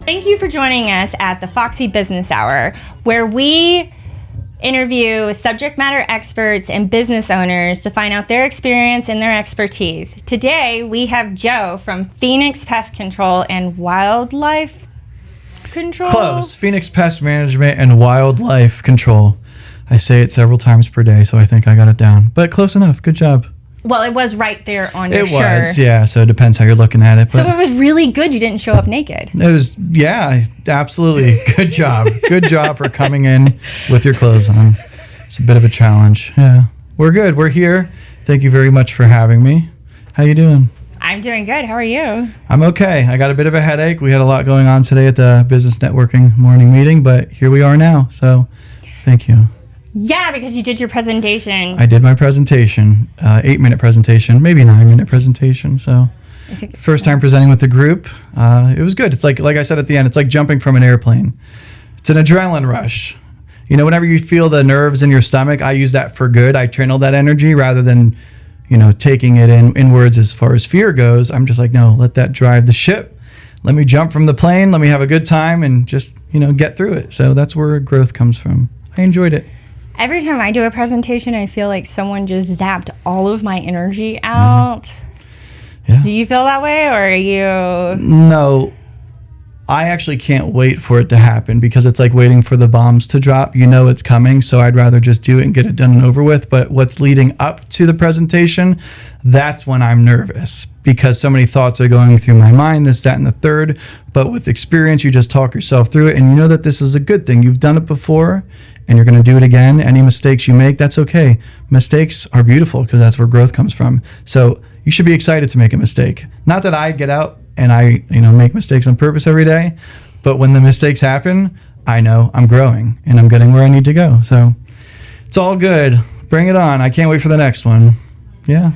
Thank you for joining us at the Foxy Business Hour, where we interview subject matter experts and business owners to find out their experience and their expertise. Today, we have Joe from Phoenix Pest Control and Wildlife Control. Close. Phoenix Pest Management and Wildlife Control. I say it several times per day, so I think I got it down. But close enough. Good job. Well, it was right there on your shirt. It was, yeah. So it depends how you're looking at it. But so it was really good you didn't show up naked. It was, yeah, absolutely. Good job. Good job for coming in with your clothes on. It's a bit of a challenge. Yeah. We're good. We're here. Thank you very much for having me. How you doing? I'm doing good. How are you? I'm okay. I got a bit of a headache. We had a lot going on today at the business networking morning meeting, but here we are now. So thank you. Yeah, because you did your presentation. I did my presentation, 8-minute presentation, maybe 9-minute presentation. So first time presenting with the group. It was good. It's like I said at the end, it's like jumping from an airplane. It's an adrenaline rush. You know, whenever you feel the nerves in your stomach, I use that for good. I channel that energy rather than, you know, taking it inwards as far as fear goes. I'm just like, no, let that drive the ship. Let me jump from the plane. Let me have a good time and just, you know, get through it. So that's where growth comes from. I enjoyed it. Every time I do a presentation, I feel like someone just zapped all of my energy out. Yeah. Do you feel that way, or are you? No, I actually can't wait for it to happen because it's like waiting for the bombs to drop. You know it's coming, so I'd rather just do it and get it done and over with. But what's leading up to the presentation, that's when I'm nervous because so many thoughts are going through my mind, this, that, and the third. But with experience, you just talk yourself through it, and you know that this is a good thing. You've done it before, and you're going to do it again. Any mistakes you make, that's okay. Mistakes are beautiful because that's where growth comes from. So you should be excited to make a mistake. Not that I get out and I, make mistakes on purpose every day, but when the mistakes happen, I know I'm growing and I'm getting where I need to go. So it's all good. Bring it on. I can't wait for the next one. Yeah.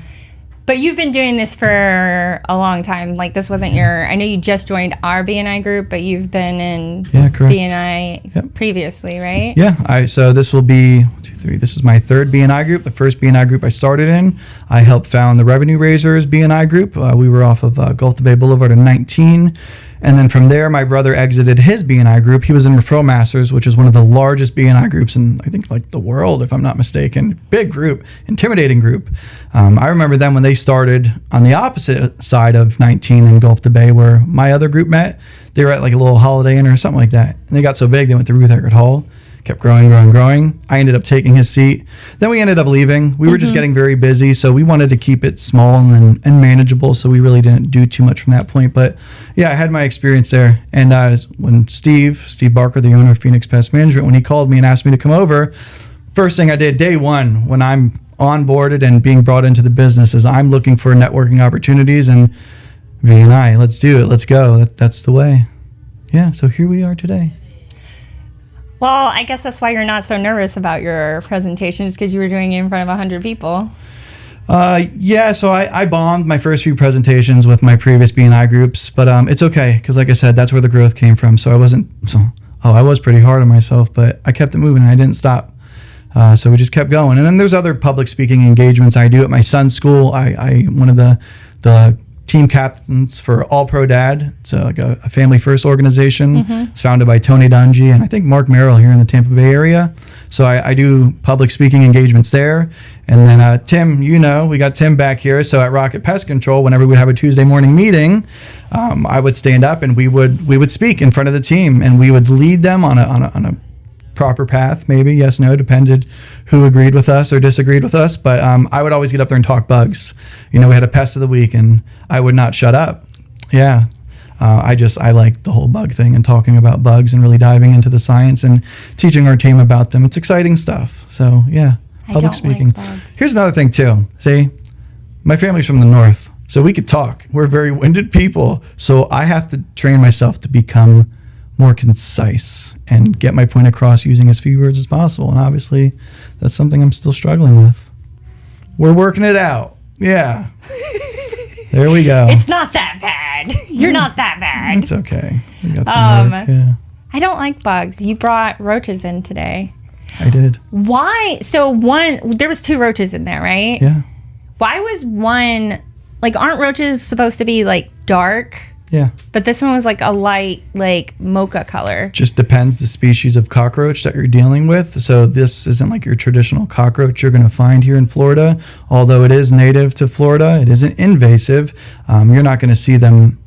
But you've been doing this for a long time. Like, this wasn't I know you just joined our BNI group, but you've been in BNI previously, right? Yeah. So this will be 1, 2, 3. This is my third BNI group. The first BNI group I started in, I helped found the Revenue Raisers BNI group. We were off of Gulf to Bay Boulevard in 19. And then from there, my brother exited his BNI group. He was in Referral Masters, which is one of the largest BNI groups in, I think, like the world, if I'm not mistaken. Big group, intimidating group. I remember them when they started on the opposite side of 19 in Gulf to Bay, where my other group met. They were at like a little Holiday Inn or something like that. And they got so big, they went to Ruth Eckerd Hall. Kept growing. I ended up taking his seat. Then we ended up leaving. We were just getting very busy, so we wanted to keep it small and manageable, so we really didn't do too much from that point. But yeah, I had my experience there. And when Steve Barker, the owner of Phoenix Pest Management, when he called me and asked me to come over, first thing I did day one when I'm onboarded and being brought into the business is I'm looking for networking opportunities, and V&I, let's do it. Let's go. That's the way. Yeah, so here we are today. Well, I guess that's why you're not so nervous about your presentations, because you were doing it in front of 100 people. Yeah, so I bombed my first few presentations with my previous BNI groups, but it's okay, because like I said, that's where the growth came from. So I was pretty hard on myself, but I kept it moving and I didn't stop. So we just kept going. And then there's other public speaking engagements I do at my son's school. I one of the team captains for All Pro Dad. It's like a family first organization. It's founded by Tony Dungy and I think Mark Merrill here in the Tampa Bay area. So I do public speaking engagements there. And then Tim, we got Tim back here. So at Rocket Pest Control, whenever we'd have a Tuesday morning meeting, I would stand up and we would speak in front of the team and we would lead them on a proper path, maybe, yes, no, depended who agreed with us or disagreed with us. But I would always get up there and talk bugs. We had a pest of the week and I would not shut up. Yeah. I like the whole bug thing and talking about bugs and really diving into the science and teaching our team about them. It's exciting stuff. So yeah, public speaking. Here's another thing too. See, my family's from the north, so we could talk. We're very winded people. So I have to train myself to become more concise and get my point across using as few words as possible. And obviously that's something I'm still struggling with. We're working it out. Yeah. There we go. It's not that bad. You're not that bad. It's okay. We got some work. Yeah. I don't like bugs. You brought roaches in today. I did. Why? So there was 2 roaches in there, right? Yeah. Why was one, aren't roaches supposed to be dark? Yeah. But this one was like a light, like mocha color. Just depends the species of cockroach that you're dealing with. So this isn't like your traditional cockroach you're going to find here in Florida. Although it is native to Florida, it isn't invasive. You're not going to see them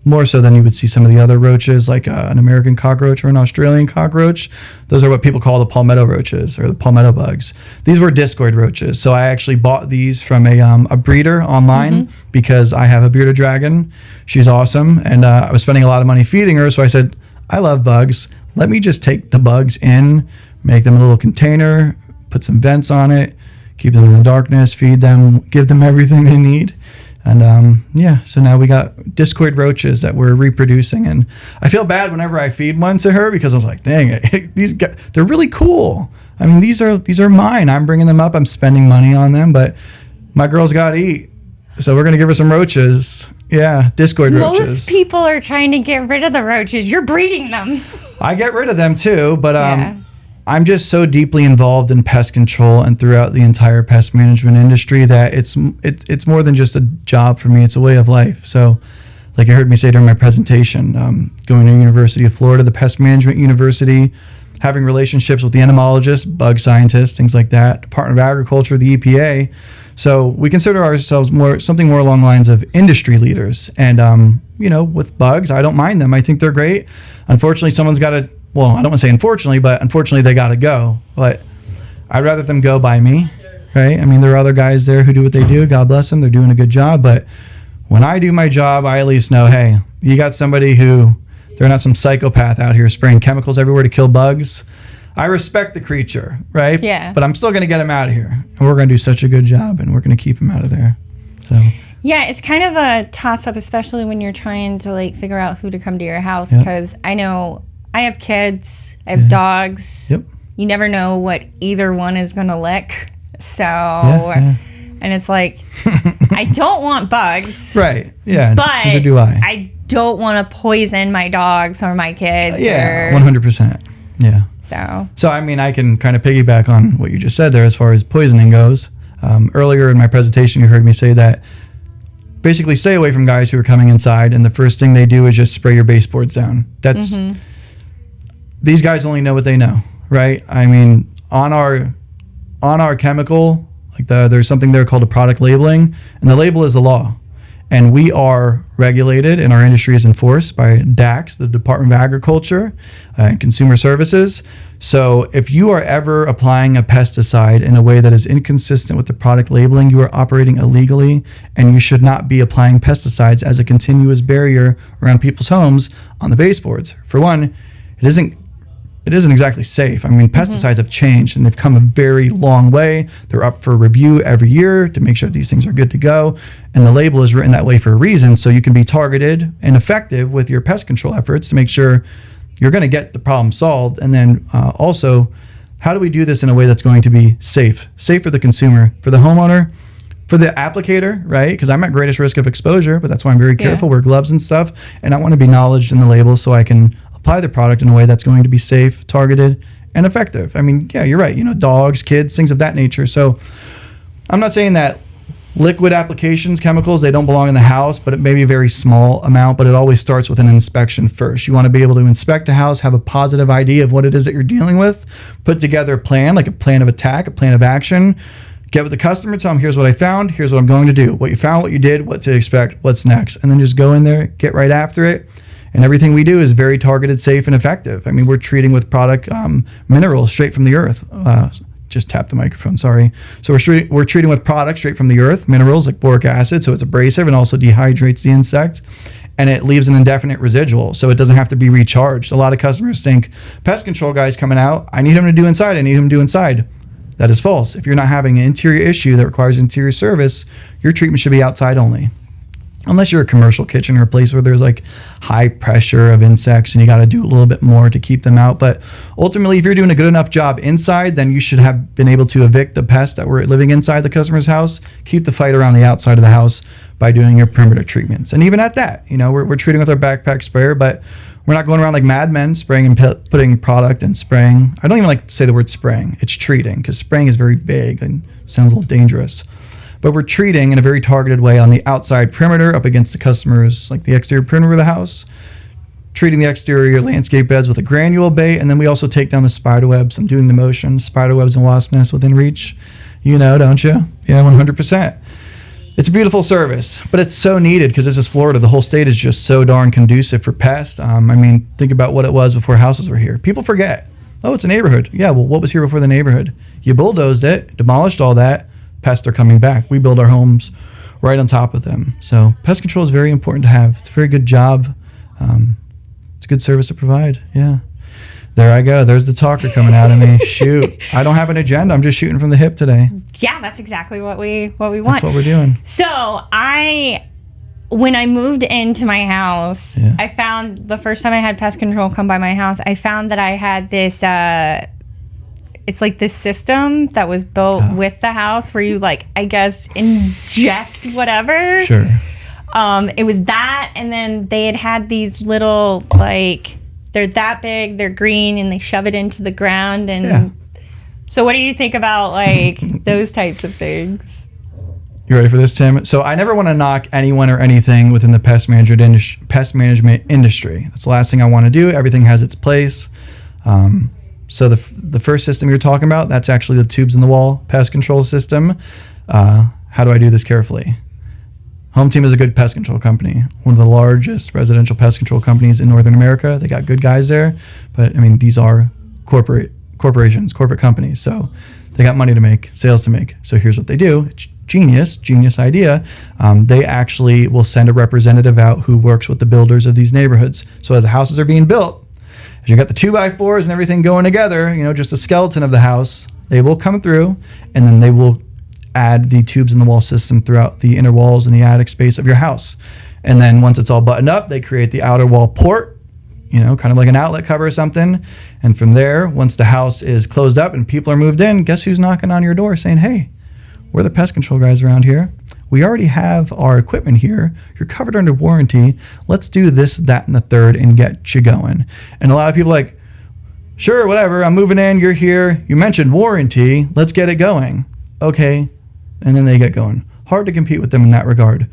more so than you would see some of the other roaches, like an American cockroach or an Australian cockroach. Those are what people call the palmetto roaches or the palmetto bugs. These were discoid roaches. So I actually bought these from a breeder online because I have a bearded dragon. She's awesome. And I was spending a lot of money feeding her. So I said, I love bugs. Let me just take the bugs in, make them in a little container, put some vents on it, keep them in the darkness, feed them, give them everything they need. And so now we got discoid roaches that we're reproducing, and I feel bad whenever I feed one to her because I was like, dang it, these guys, they're really cool. I mean, these are mine. I'm bringing them up. I'm spending money on them, but my girl's got to eat, so we're gonna give her some roaches. Yeah, discoid roaches. Most people are trying to get rid of the roaches. You're breeding them. I get rid of them too, but I'm just so deeply involved in pest control and throughout the entire pest management industry that it's more than just a job for me. It's a way of life. So like you heard me say during my presentation, going to University of Florida, the Pest Management University, having relationships with the entomologists, bug scientists, things like that, Department of Agriculture, the EPA. So we consider ourselves something more along the lines of industry leaders. And, with bugs, I don't mind them. I think they're great. Unfortunately, someone's got to, well, I don't want to say unfortunately, but unfortunately they got to go. But I'd rather them go by me, right? I mean, there are other guys there who do what they do. God bless them. They're doing a good job. But when I do my job, I at least know, hey, you got somebody who, they're not some psychopath out here spraying chemicals everywhere to kill bugs. I respect the creature, right? Yeah. But I'm still going to get him out of here. And we're going to do such a good job, and we're going to keep him out of there. So. Yeah, it's kind of a toss-up, especially when you're trying to, figure out who to come to your house, because I know I have kids, I have dogs. Yep. You never know what either one is going to lick. So, and it's like, I don't want bugs. Right, yeah, but neither do I. I don't want to poison my dogs or my kids. 100%. Yeah. So, I mean, I can kind of piggyback on what you just said there as far as poisoning goes. Earlier in my presentation, you heard me say that basically stay away from guys who are coming inside, and the first thing they do is just spray your baseboards down. That's these guys only know what they know, right? I mean, on our chemical, there's something there called a product labeling, and the label is the law. And we are regulated, and our industry is enforced by DAX, the Department of Agriculture and Consumer Services. So if you are ever applying a pesticide in a way that is inconsistent with the product labeling, you are operating illegally, and you should not be applying pesticides as a continuous barrier around people's homes on the baseboards. For one, it isn't exactly safe. I mean, pesticides have changed and they've come a very long way. They're up for review every year to make sure these things are good to go. And the label is written that way for a reason, so you can be targeted and effective with your pest control efforts to make sure you're going to get the problem solved. And then also, how do we do this in a way that's going to be safe? Safe for the consumer, for the homeowner, for the applicator, right? Because I'm at greatest risk of exposure, but that's why I'm very careful, wear gloves and stuff. And I want to be acknowledged in the label so I can apply the product in a way that's going to be safe, targeted, and effective. I mean, yeah, you're right. Dogs, kids, things of that nature. So I'm not saying that liquid applications, chemicals, they don't belong in the house, but it may be a very small amount, but it always starts with an inspection first. You want to be able to inspect a house, have a positive idea of what it is that you're dealing with, put together a plan, like a plan of attack, a plan of action, get with the customer, tell them, here's what I found, here's what I'm going to do, what you found, what you did, what to expect, what's next, and then just go in there, get right after it. And everything we do is very targeted, safe, and effective. I mean, we're treating with product minerals straight from the earth. Just tap the microphone, sorry. So we're treating with products straight from the earth, minerals like boric acid, so it's abrasive and also dehydrates the insect. And it leaves an indefinite residual, so it doesn't have to be recharged. A lot of customers think, pest control guy's coming out, I need him to do inside, I need him to do inside. That is false. If you're not having an interior issue that requires interior service, your treatment should be outside only. Unless you're a commercial kitchen or a place where there's high pressure of insects and you got to do a little bit more to keep them out. But ultimately, if you're doing a good enough job inside, then you should have been able to evict the pests that were living inside the customer's house, keep the fight around the outside of the house by doing your perimeter treatments. And even at that, we're treating with our backpack sprayer, but we're not going around like madmen spraying and putting product and spraying. I don't even like to say the word spraying. It's treating, because spraying is very vague and sounds a little dangerous. but we're treating in a very targeted way on the outside perimeter up against the customers, like the exterior perimeter of the house, treating the exterior landscape beds with a granule bait, and then we also take down the spider webs. I'm doing the motion, spider webs and wasp nests within reach. You know, don't you? Yeah, 100%. It's a beautiful service, but it's so needed because this is Florida. The whole state is just so darn conducive for pests. I mean, think about what it was before houses were here. People forget. Oh, it's a neighborhood. Yeah, well, what was here before the neighborhood? You bulldozed it, demolished all that. Pests are coming back. We build our homes right on top of them. So pest control is very important to have. It's a very good job. It's a good service to provide. Yeah. There I go. There's the talker coming out of me. Shoot. I don't have an agenda. I'm just shooting from the hip today. Yeah, that's exactly what we want. That's what we're doing. So when I moved into my house, I found the first time I had pest control come by my house, I found that I had this, it's like this system that was built with the house where you like, I guess, inject whatever. Sure. It was that, and then they had these little, like, they're that big, they're green, and they shove it into the ground. And so what do you think about, like, those types of things? You ready for this, Tim? So I never want to knock anyone or anything within the pest management industry. That's the last thing I want to do. Everything has its place. So the first system you're talking about, that's actually the tubes in the wall pest control system. How do I do this carefully? Home Team is a good pest control company, one of the largest residential pest control companies in Northern America. They got good guys there, but I mean, these are corporations, corporate companies. So they got money to make, sales to make. So here's what they do. It's genius idea. They actually will send a representative out who works with the builders of these neighborhoods. So as the houses are being built, as you got the 2x4s and everything going together, you know, just the skeleton of the house, they will come through and then they will add the tubes in the wall system throughout the inner walls and the attic space of your house. And then once it's all buttoned up, they create the outer wall port, you know, kind of like an outlet cover or something. And from there, once the house is closed up and people are moved in, guess who's knocking on your door saying, hey, we're the pest control guys around here. We already have our equipment here. You're covered under warranty. Let's do this, that, and the third and get you going. And a lot of people are like, sure, whatever, I'm moving in, you're here. You mentioned warranty. Let's get it going. Okay. And then they get going. Hard to compete with them in that regard.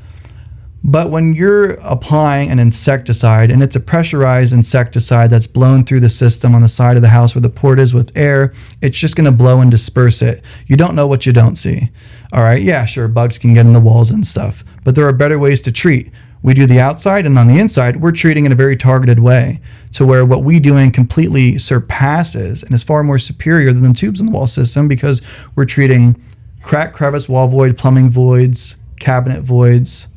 But when you're applying an insecticide, and it's a pressurized insecticide that's blown through the system on the side of the house where the port is with air, it's just going to blow and disperse it. You don't know what you don't see. All right, yeah, sure, bugs can get in the walls and stuff, but there are better ways to treat. We do the outside, and on the inside, we're treating in a very targeted way to where what we doing completely surpasses and is far more superior than the tubes in the wall system because we're treating crack, crevice, wall void, plumbing voids, cabinet voids,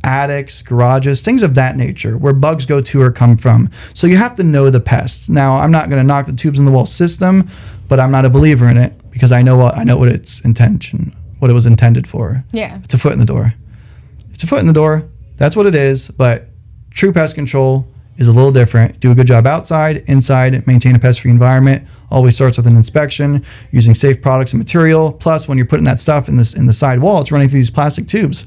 attics, garages, things of that nature where bugs go to or come from. So you have to know the pests. Now, I'm not going to knock the tubes in the wall system, but I'm not a believer in it because I know what its intention, what it was intended for. Yeah. It's a foot in the door. It's a foot in the door. That's what it is. But true pest control is a little different. Do a good job outside, inside, maintain a pest-free environment. Always starts with an inspection, using safe products and material. Plus, when you're putting that stuff in the side wall, it's running through these plastic tubes.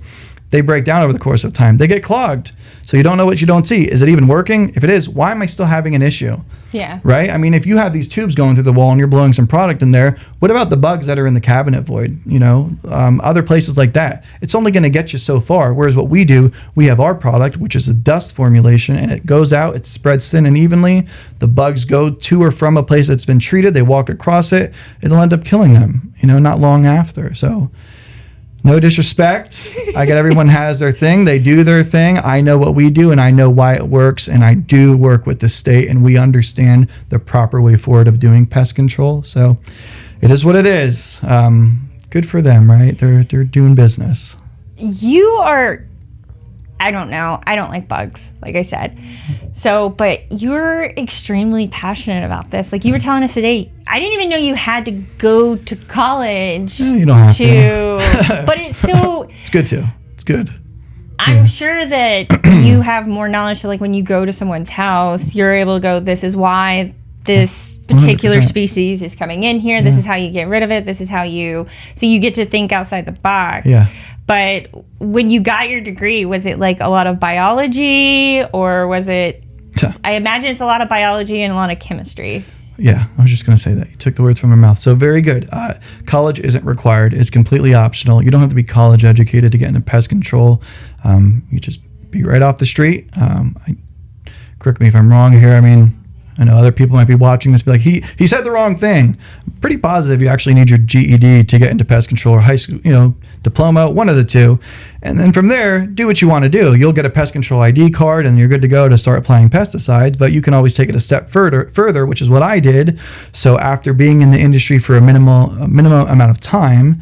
They break down over the course of time. They get clogged. So you don't know what you don't see. Is it even working? If it is, why am I still having an issue? Yeah. Right? I mean, if you have these tubes going through the wall and you're blowing some product in there, what about the bugs that are in the cabinet void? You know, other places like that. It's only going to get you so far. Whereas what we do, we have our product, which is a dust formulation, and it goes out, it spreads thin and evenly. The bugs go to or from a place that's been treated. They walk across it. It'll end up killing them, you know, not long after. So no disrespect. I get everyone has their thing. They do their thing. I know what we do, and I know why it works, and I do work with the state, and we understand the proper way forward of doing pest control. So it is what it is. Good for them, right? They're doing business. You are, I don't know. I don't like bugs, like I said. So, but you're extremely passionate about this. Like you were telling us today, I didn't even know you had to go to college. You don't have to. But it's so... It's good too. It's good. I'm sure that you have more knowledge. So like when you go to someone's house, you're able to go, this is why this particular 100%. Species is coming in here. This is how you get rid of it. This is how you... So you get to think outside the box. Yeah. But when you got your degree, was it like a lot of biology or was it... I imagine it's a lot of biology and a lot of chemistry. Yeah, I was just going to say that. You took the words from my mouth. So very good. College isn't required. It's completely optional. You don't have to be college educated to get into pest control. You just be right off the street. Correct me if I'm wrong here. I mean, I know other people might be watching this, be like, he said the wrong thing. I'm pretty positive you actually need your GED to get into pest control, or high school, diploma, one of the two. And then from there, do what you want to do. You'll get a pest control ID card and you're good to go to start applying pesticides, but you can always take it a step further, which is what I did. So after being in the industry for a minimum amount of time,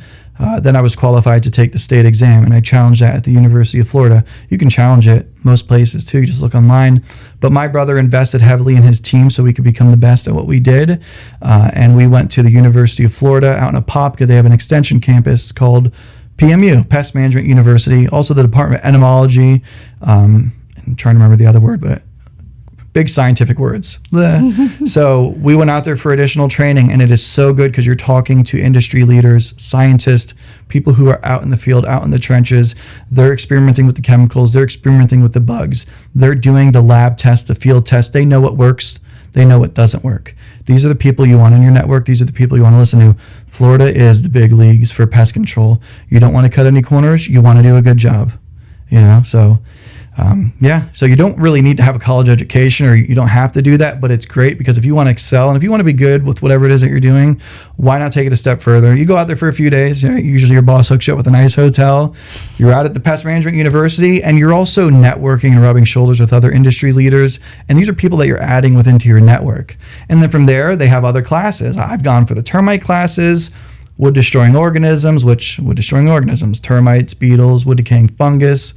then I was qualified to take the state exam, and I challenged that at the University of Florida. You can challenge it most places too. You just look online. But my brother invested heavily in his team so we could become the best at what we did. And we went to the University of Florida out in Apopka. They have an extension campus called PMU, Pest Management University. Also the Department of Entomology. I'm trying to remember the other word, but big scientific words. So we went out there for additional training, and it is so good because you're talking to industry leaders, scientists, people who are out in the field, out in the trenches. They're experimenting with the chemicals. They're experimenting with the bugs. They're doing the lab tests, the field tests. They know what works. They know what doesn't work. These are the people you want in your network. These are the people you want to listen to. Florida is the big leagues for pest control. You don't want to cut any corners. You want to do a good job. So you don't really need to have a college education, or you don't have to do that, but it's great because if you want to excel and if you want to be good with whatever it is that you're doing, why not take it a step further? You go out there for a few days. Usually your boss hooks you up with a nice hotel. You're out at the Pest Management University, and you're also networking and rubbing shoulders with other industry leaders. And these are people that you're adding into your network. And then from there, they have other classes. I've gone for the termite classes, wood destroying organisms, termites, beetles, wood decaying fungus,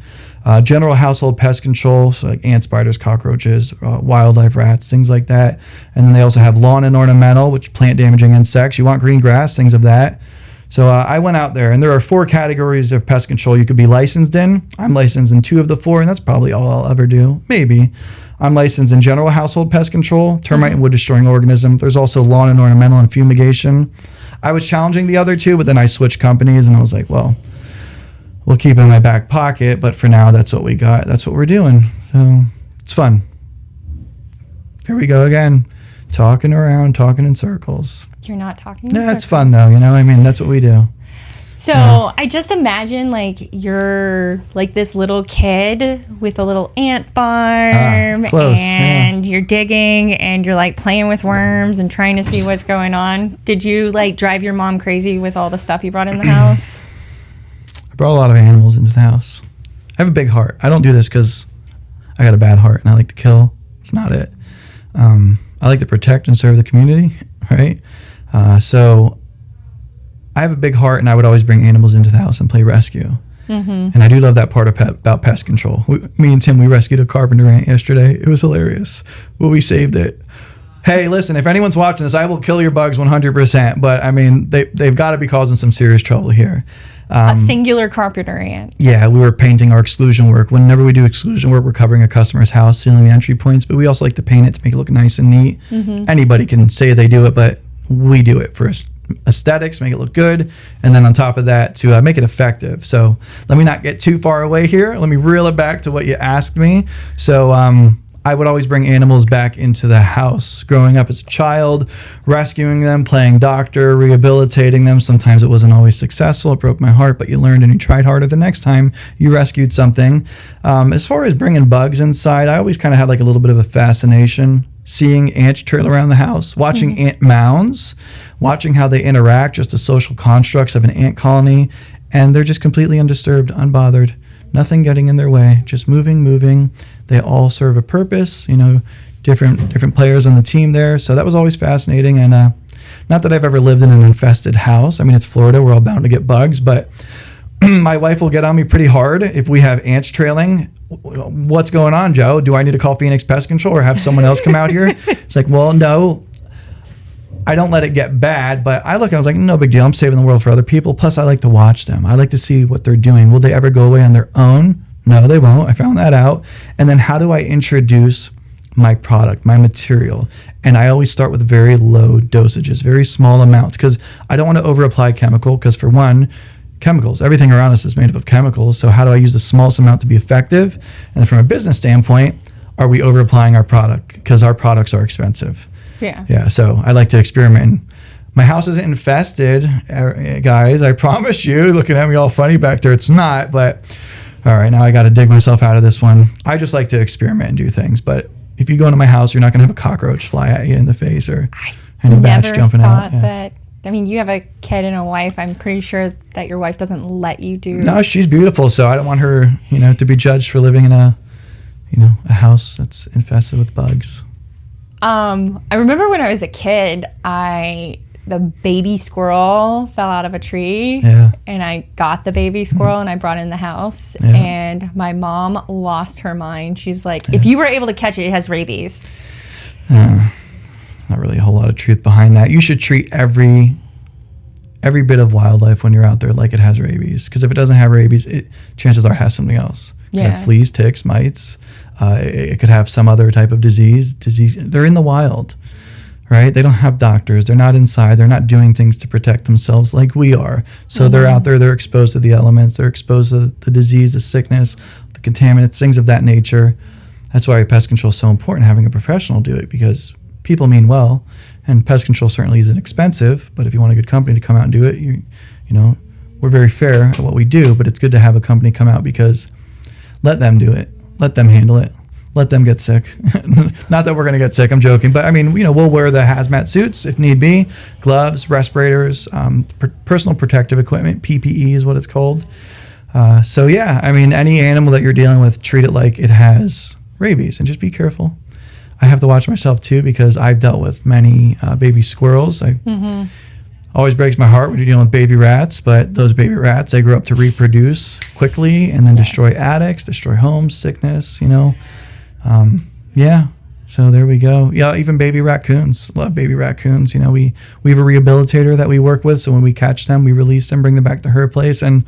general household pest control, so like ants, spiders, cockroaches, wildlife, rats, things like that. And then they also have lawn and ornamental, which plant damaging insects. You want green grass, things of that. So I went out there, and there are 4 categories of pest control you could be licensed in. I'm licensed in 2 of the 4, and that's probably all I'll ever do. Maybe. I'm licensed in general household pest control, termite and wood destroying organism. There's also lawn and ornamental and fumigation. I was challenging the other 2, but then I switched companies, and I was like, well, we'll keep it in my back pocket, but for now, that's what we got. That's what we're doing. So it's fun. Here we go again, talking in circles. You're not talking. Yeah, it's fun though. That's what we do. So I just imagine you're like this little kid with a little ant farm, and you're digging, and you're playing with worms and trying to see what's going on. Did you drive your mom crazy with all the stuff you brought in the house? I brought a lot of animals into the house. I have a big heart. I don't do this because I got a bad heart and I like to kill. It's not it. I like to protect and serve the community, right? So I have a big heart, and I would always bring animals into the house and play rescue. Mm-hmm. And I do love that part about pest control. Me and Tim, we rescued a carpenter ant yesterday. It was hilarious. Well, we saved it. Hey, listen, if anyone's watching this, I will kill your bugs 100%. But, they've got to be causing some serious trouble here. A singular carpenter ant. Yeah, we were painting our exclusion work. Whenever we do exclusion work, we're covering a customer's house, sealing the entry points. But we also like to paint it to make it look nice and neat. Mm-hmm. Anybody can say they do it, but we do it for aesthetics, make it look good, and then on top of that to make it effective. So let me not get too far away here. Let me reel it back to what you asked me. So I would always bring animals back into the house. Growing up as a child, rescuing them, playing doctor, rehabilitating them. Sometimes it wasn't always successful. It broke my heart, but you learned and you tried harder the next time you rescued something. As far as bringing bugs inside, I always kind of had a little bit of a fascination seeing ants trail around the house, watching ant mounds, watching how they interact, just the social constructs of an ant colony, and they're just completely undisturbed, unbothered, nothing getting in their way, just moving. They all serve a purpose, different players on the team there. So that was always fascinating. And not that I've ever lived in an infested house. It's Florida, we're all bound to get bugs, but my wife will get on me pretty hard if we have ants trailing. What's going on, Joe? Do I need to call Phoenix Pest Control or have someone else come out here? It's well, no, I don't let it get bad, but I was no big deal. I'm saving the world for other people. Plus, I like to watch them. I like to see what they're doing. Will they ever go away on their own? No, they won't. I found that out. And then how do I introduce my product, my material? And I always start with very low dosages, very small amounts, because I don't want to over-apply chemical, because for one, chemicals, everything around us is made up of chemicals. So how do I use the smallest amount to be effective? And then from a business standpoint, are we over-applying our product? Because our products are expensive. Yeah. So I like to experiment. My house isn't infested, guys. I promise you. Looking at me all funny back there. It's not. But all right, now I got to dig myself out of this one. I just like to experiment and do things. But if you go into my house, you're not going to have a cockroach fly at you in the face or any bats jumping out. That. I mean, you have a kid and a wife. I'm pretty sure that your wife doesn't let you do. No, she's beautiful, so I don't want her, to be judged for living in a house that's infested with bugs. I remember when I was a kid, the baby squirrel fell out of a tree, and I got the baby squirrel and I brought it in the house, and my mom lost her mind. She was like, if you were able to catch it, it has rabies. Not really a whole lot of truth behind that. You should treat every bit of wildlife when you're out there like it has rabies, because if it doesn't have rabies, chances are it has something else. It could have fleas, ticks, mites. It could have some other type of disease. They're in the wild, right? They don't have doctors. They're not inside. They're not doing things to protect themselves like we are. So they're out there. They're exposed to the elements. They're exposed to the disease, the sickness, the contaminants, things of that nature. That's why pest control is so important, having a professional do it, because people mean well, and pest control certainly isn't expensive, but if you want a good company to come out and do it, we're very fair at what we do, but it's good to have a company come out, because let them do it. Let them handle it. Let them get sick. Not that we're going to get sick, I'm joking, but I mean, we'll wear the hazmat suits if need be, gloves, respirators, personal protective equipment, PPE is what it's called. So yeah, I mean, any animal that you're dealing with, treat it like it has rabies, and just be careful. I have to watch myself too, because I've dealt with many baby squirrels. Always breaks my heart when you're dealing with baby rats, but those baby rats, they grow up to reproduce quickly and then destroy attics, destroy homes, sickness, So there we go. Yeah, even baby raccoons. Love baby raccoons. We have a rehabilitator that we work with, so when we catch them, we release them, bring them back to her place, and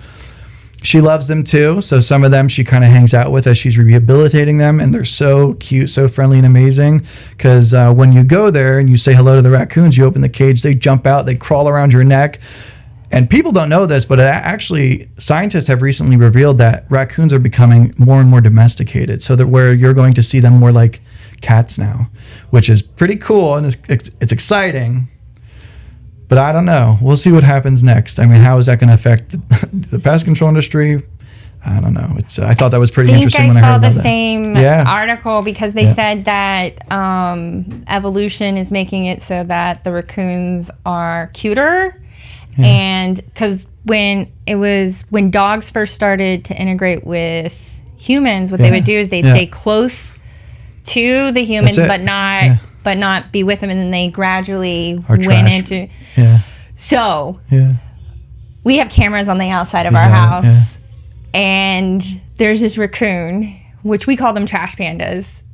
she loves them too. So some of them she kind of hangs out with as she's rehabilitating them, and they're so cute, so friendly and amazing, because when you go there and you say hello to the raccoons, you open the cage, they jump out, they crawl around your neck. And people don't know this, but actually scientists have recently revealed that raccoons are becoming more and more domesticated, so that where you're going to see them more like cats now, which is pretty cool, and it's exciting. But I don't know. We'll see what happens next. I mean, how is that going to affect the pest control industry? I don't know. I thought that was pretty interesting when I heard about that. I saw the same article, because they said that evolution is making it so that the raccoons are cuter. And because when dogs first started to integrate with humans, what they would do is they'd stay close to the humans, but not be with them, and then they gradually went into. So we have cameras on the outside of our house, and there's this raccoon, which we call them trash pandas,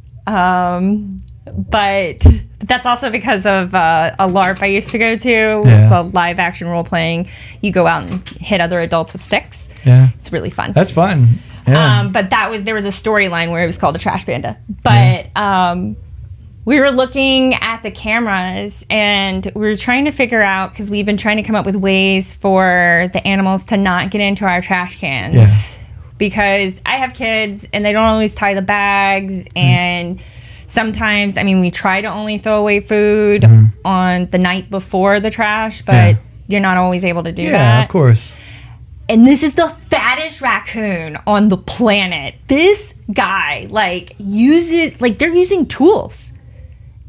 but that's also because of a LARP I used to go to. It's a live action role playing. You go out and hit other adults with sticks. It's really fun. That's fun. But there was a storyline where it was called a trash panda. But we were looking at the cameras, and we were trying to figure out, because we've been trying to come up with ways for the animals to not get into our trash cans. Because I have kids, and they don't always tie the bags, and sometimes, we try to only throw away food on the night before the trash, but you're not always able to do that. Yeah, of course. And this is the fattest raccoon on the planet. This guy, they're using tools.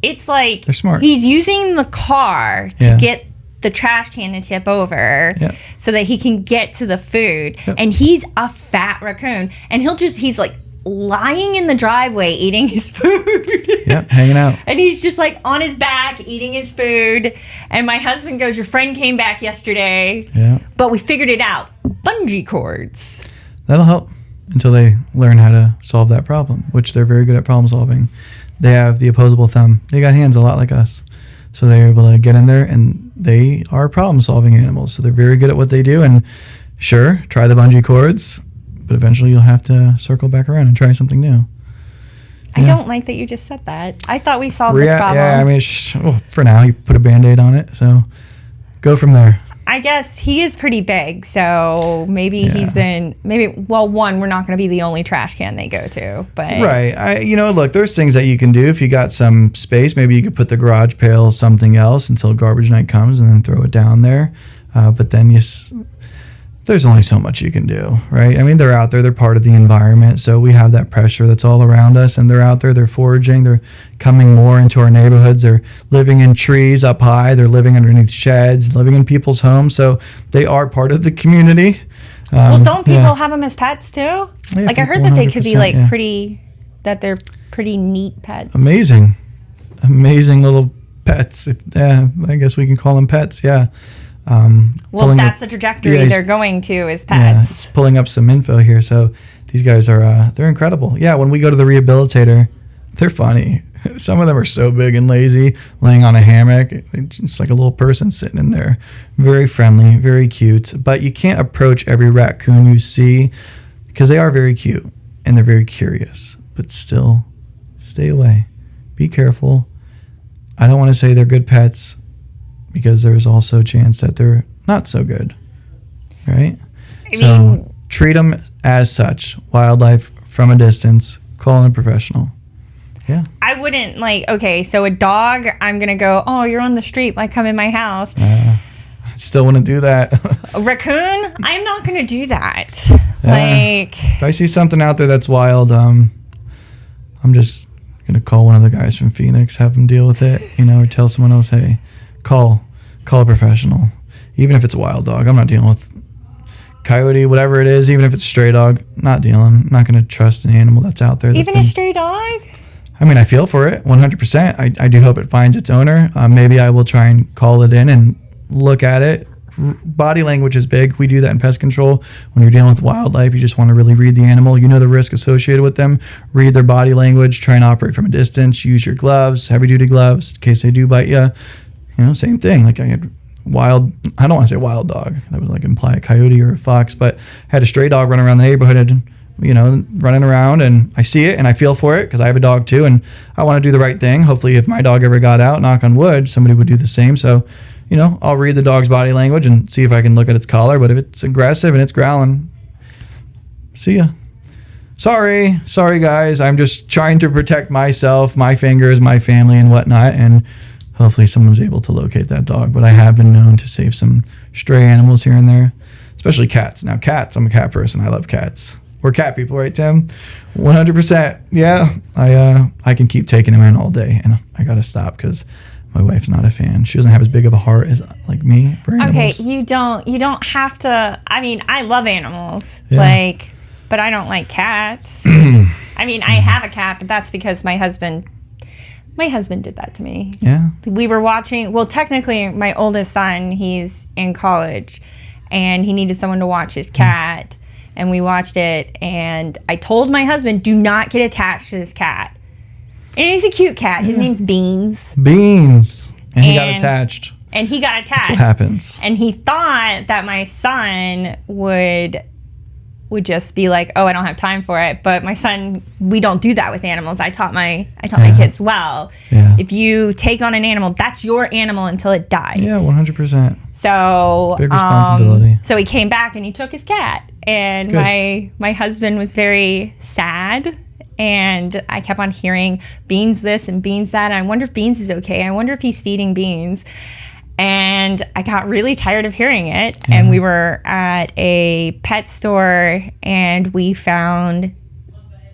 It's like they're smart. He's using the car to get the trash can to tip over so that he can get to the food. And he's a fat raccoon. And he's like lying in the driveway eating his food. Hanging out. And he's just like on his back eating his food. And my husband goes, your friend came back yesterday. But we figured it out. Bungee cords. That'll help until they learn how to solve that problem, which they're very good at problem solving. They have the opposable thumb. They got hands a lot like us. So they're able to get in there, and they are problem solving animals. So they're very good at what they do. And sure, try the bungee cords, but eventually you'll have to circle back around and try something new. I don't like that you just said that. I thought we solved this problem. For now, you put a Band-Aid on it. So go from there. I guess he is pretty big, so maybe he's been one, we're not going to be the only trash can they go to, but right. Look, there's things that you can do if you got some space. Maybe you could put the garage pail something else until garbage night comes, and then throw it down there. But then there's only so much you can do, right? I mean, they're out there, they're part of the environment, so we have that pressure that's all around us, and they're out there, they're foraging, they're coming more into our neighborhoods, they're living in trees up high, they're living underneath sheds, living in people's homes, so they are part of the community. Well, don't people have them as pets too? Yeah, like, I heard that they could be like that they're pretty neat pets. Amazing little pets. I guess we can call them pets, yeah. Well, that's the trajectory they're going to is pets. Yeah, just pulling up some info here. So these guys are they're incredible. Yeah, when we go to the rehabilitator, they're funny. Some of them are so big and lazy, laying on a hammock. It's just like a little person sitting in there. Very friendly, very cute. But you can't approach every raccoon you see because they are very cute and they're very curious. But still, stay away. Be careful. I don't want to say they're good pets, because there's also a chance that they're not so good, right? I mean, treat them as such, wildlife from a distance, call in a professional. Yeah. I wouldn't so a dog, I'm going to go, oh, you're on the street, come in my house. I still wouldn't do that. A raccoon? I'm not going to do that. If I see something out there that's wild, I'm just going to call one of the guys from Phoenix, have them deal with it, or tell someone else, hey, call a professional. Even if it's a wild dog, I'm not dealing with coyote, whatever it is. Even if it's a stray dog, not going to trust an animal that's out there. Even a stray dog? I mean, I feel for it 100%. I do hope it finds its owner. Maybe I will try and call it in and look at it. Body language is big. We do that in pest control. When you're dealing with wildlife, you just want to really read the animal. You know the risk associated with them. Read their body language. Try and operate from a distance. Use your gloves, heavy-duty gloves, in case they do bite you. Same thing. Like I had I don't want to say wild dog. That would imply a coyote or a fox, but I had a stray dog running around the neighborhood and, running around, and I see it and I feel for it because I have a dog too, and I want to do the right thing. Hopefully if my dog ever got out, knock on wood, somebody would do the same. So, I'll read the dog's body language and see if I can look at its collar, but if it's aggressive and it's growling, see ya. Sorry guys. I'm just trying to protect myself, my fingers, my family and whatnot, and hopefully someone's able to locate that dog. But I have been known to save some stray animals here and there, especially cats. Now, cats, I'm a cat person. I love cats. We're cat people, right, Tim? 100%. Yeah, I can keep taking them in all day, and I got to stop because my wife's not a fan. She doesn't have as big of a heart as me for animals. Okay, you don't have to. I mean, I love animals, but I don't like cats. I mean, I have a cat, but that's because my husband did that to me. Yeah. We were watching, technically my oldest son, he's in college and he needed someone to watch his cat, and we watched it, and I told my husband, do not get attached to this cat. And he's a cute cat. His name's Beans. And he got attached. That's what happens. And he thought that my son would just be like, oh, I don't have time for it. But my son, we don't do that with animals. I taught my kids well. Yeah. If you take on an animal, that's your animal until it dies. Yeah, 100%. So big responsibility. So he came back and he took his cat, and my husband was very sad. And I kept on hearing Beans this and Beans that. And I wonder if Beans is okay. I wonder if he's feeding Beans. And I got really tired of hearing it. Yeah. And we were at a pet store and we found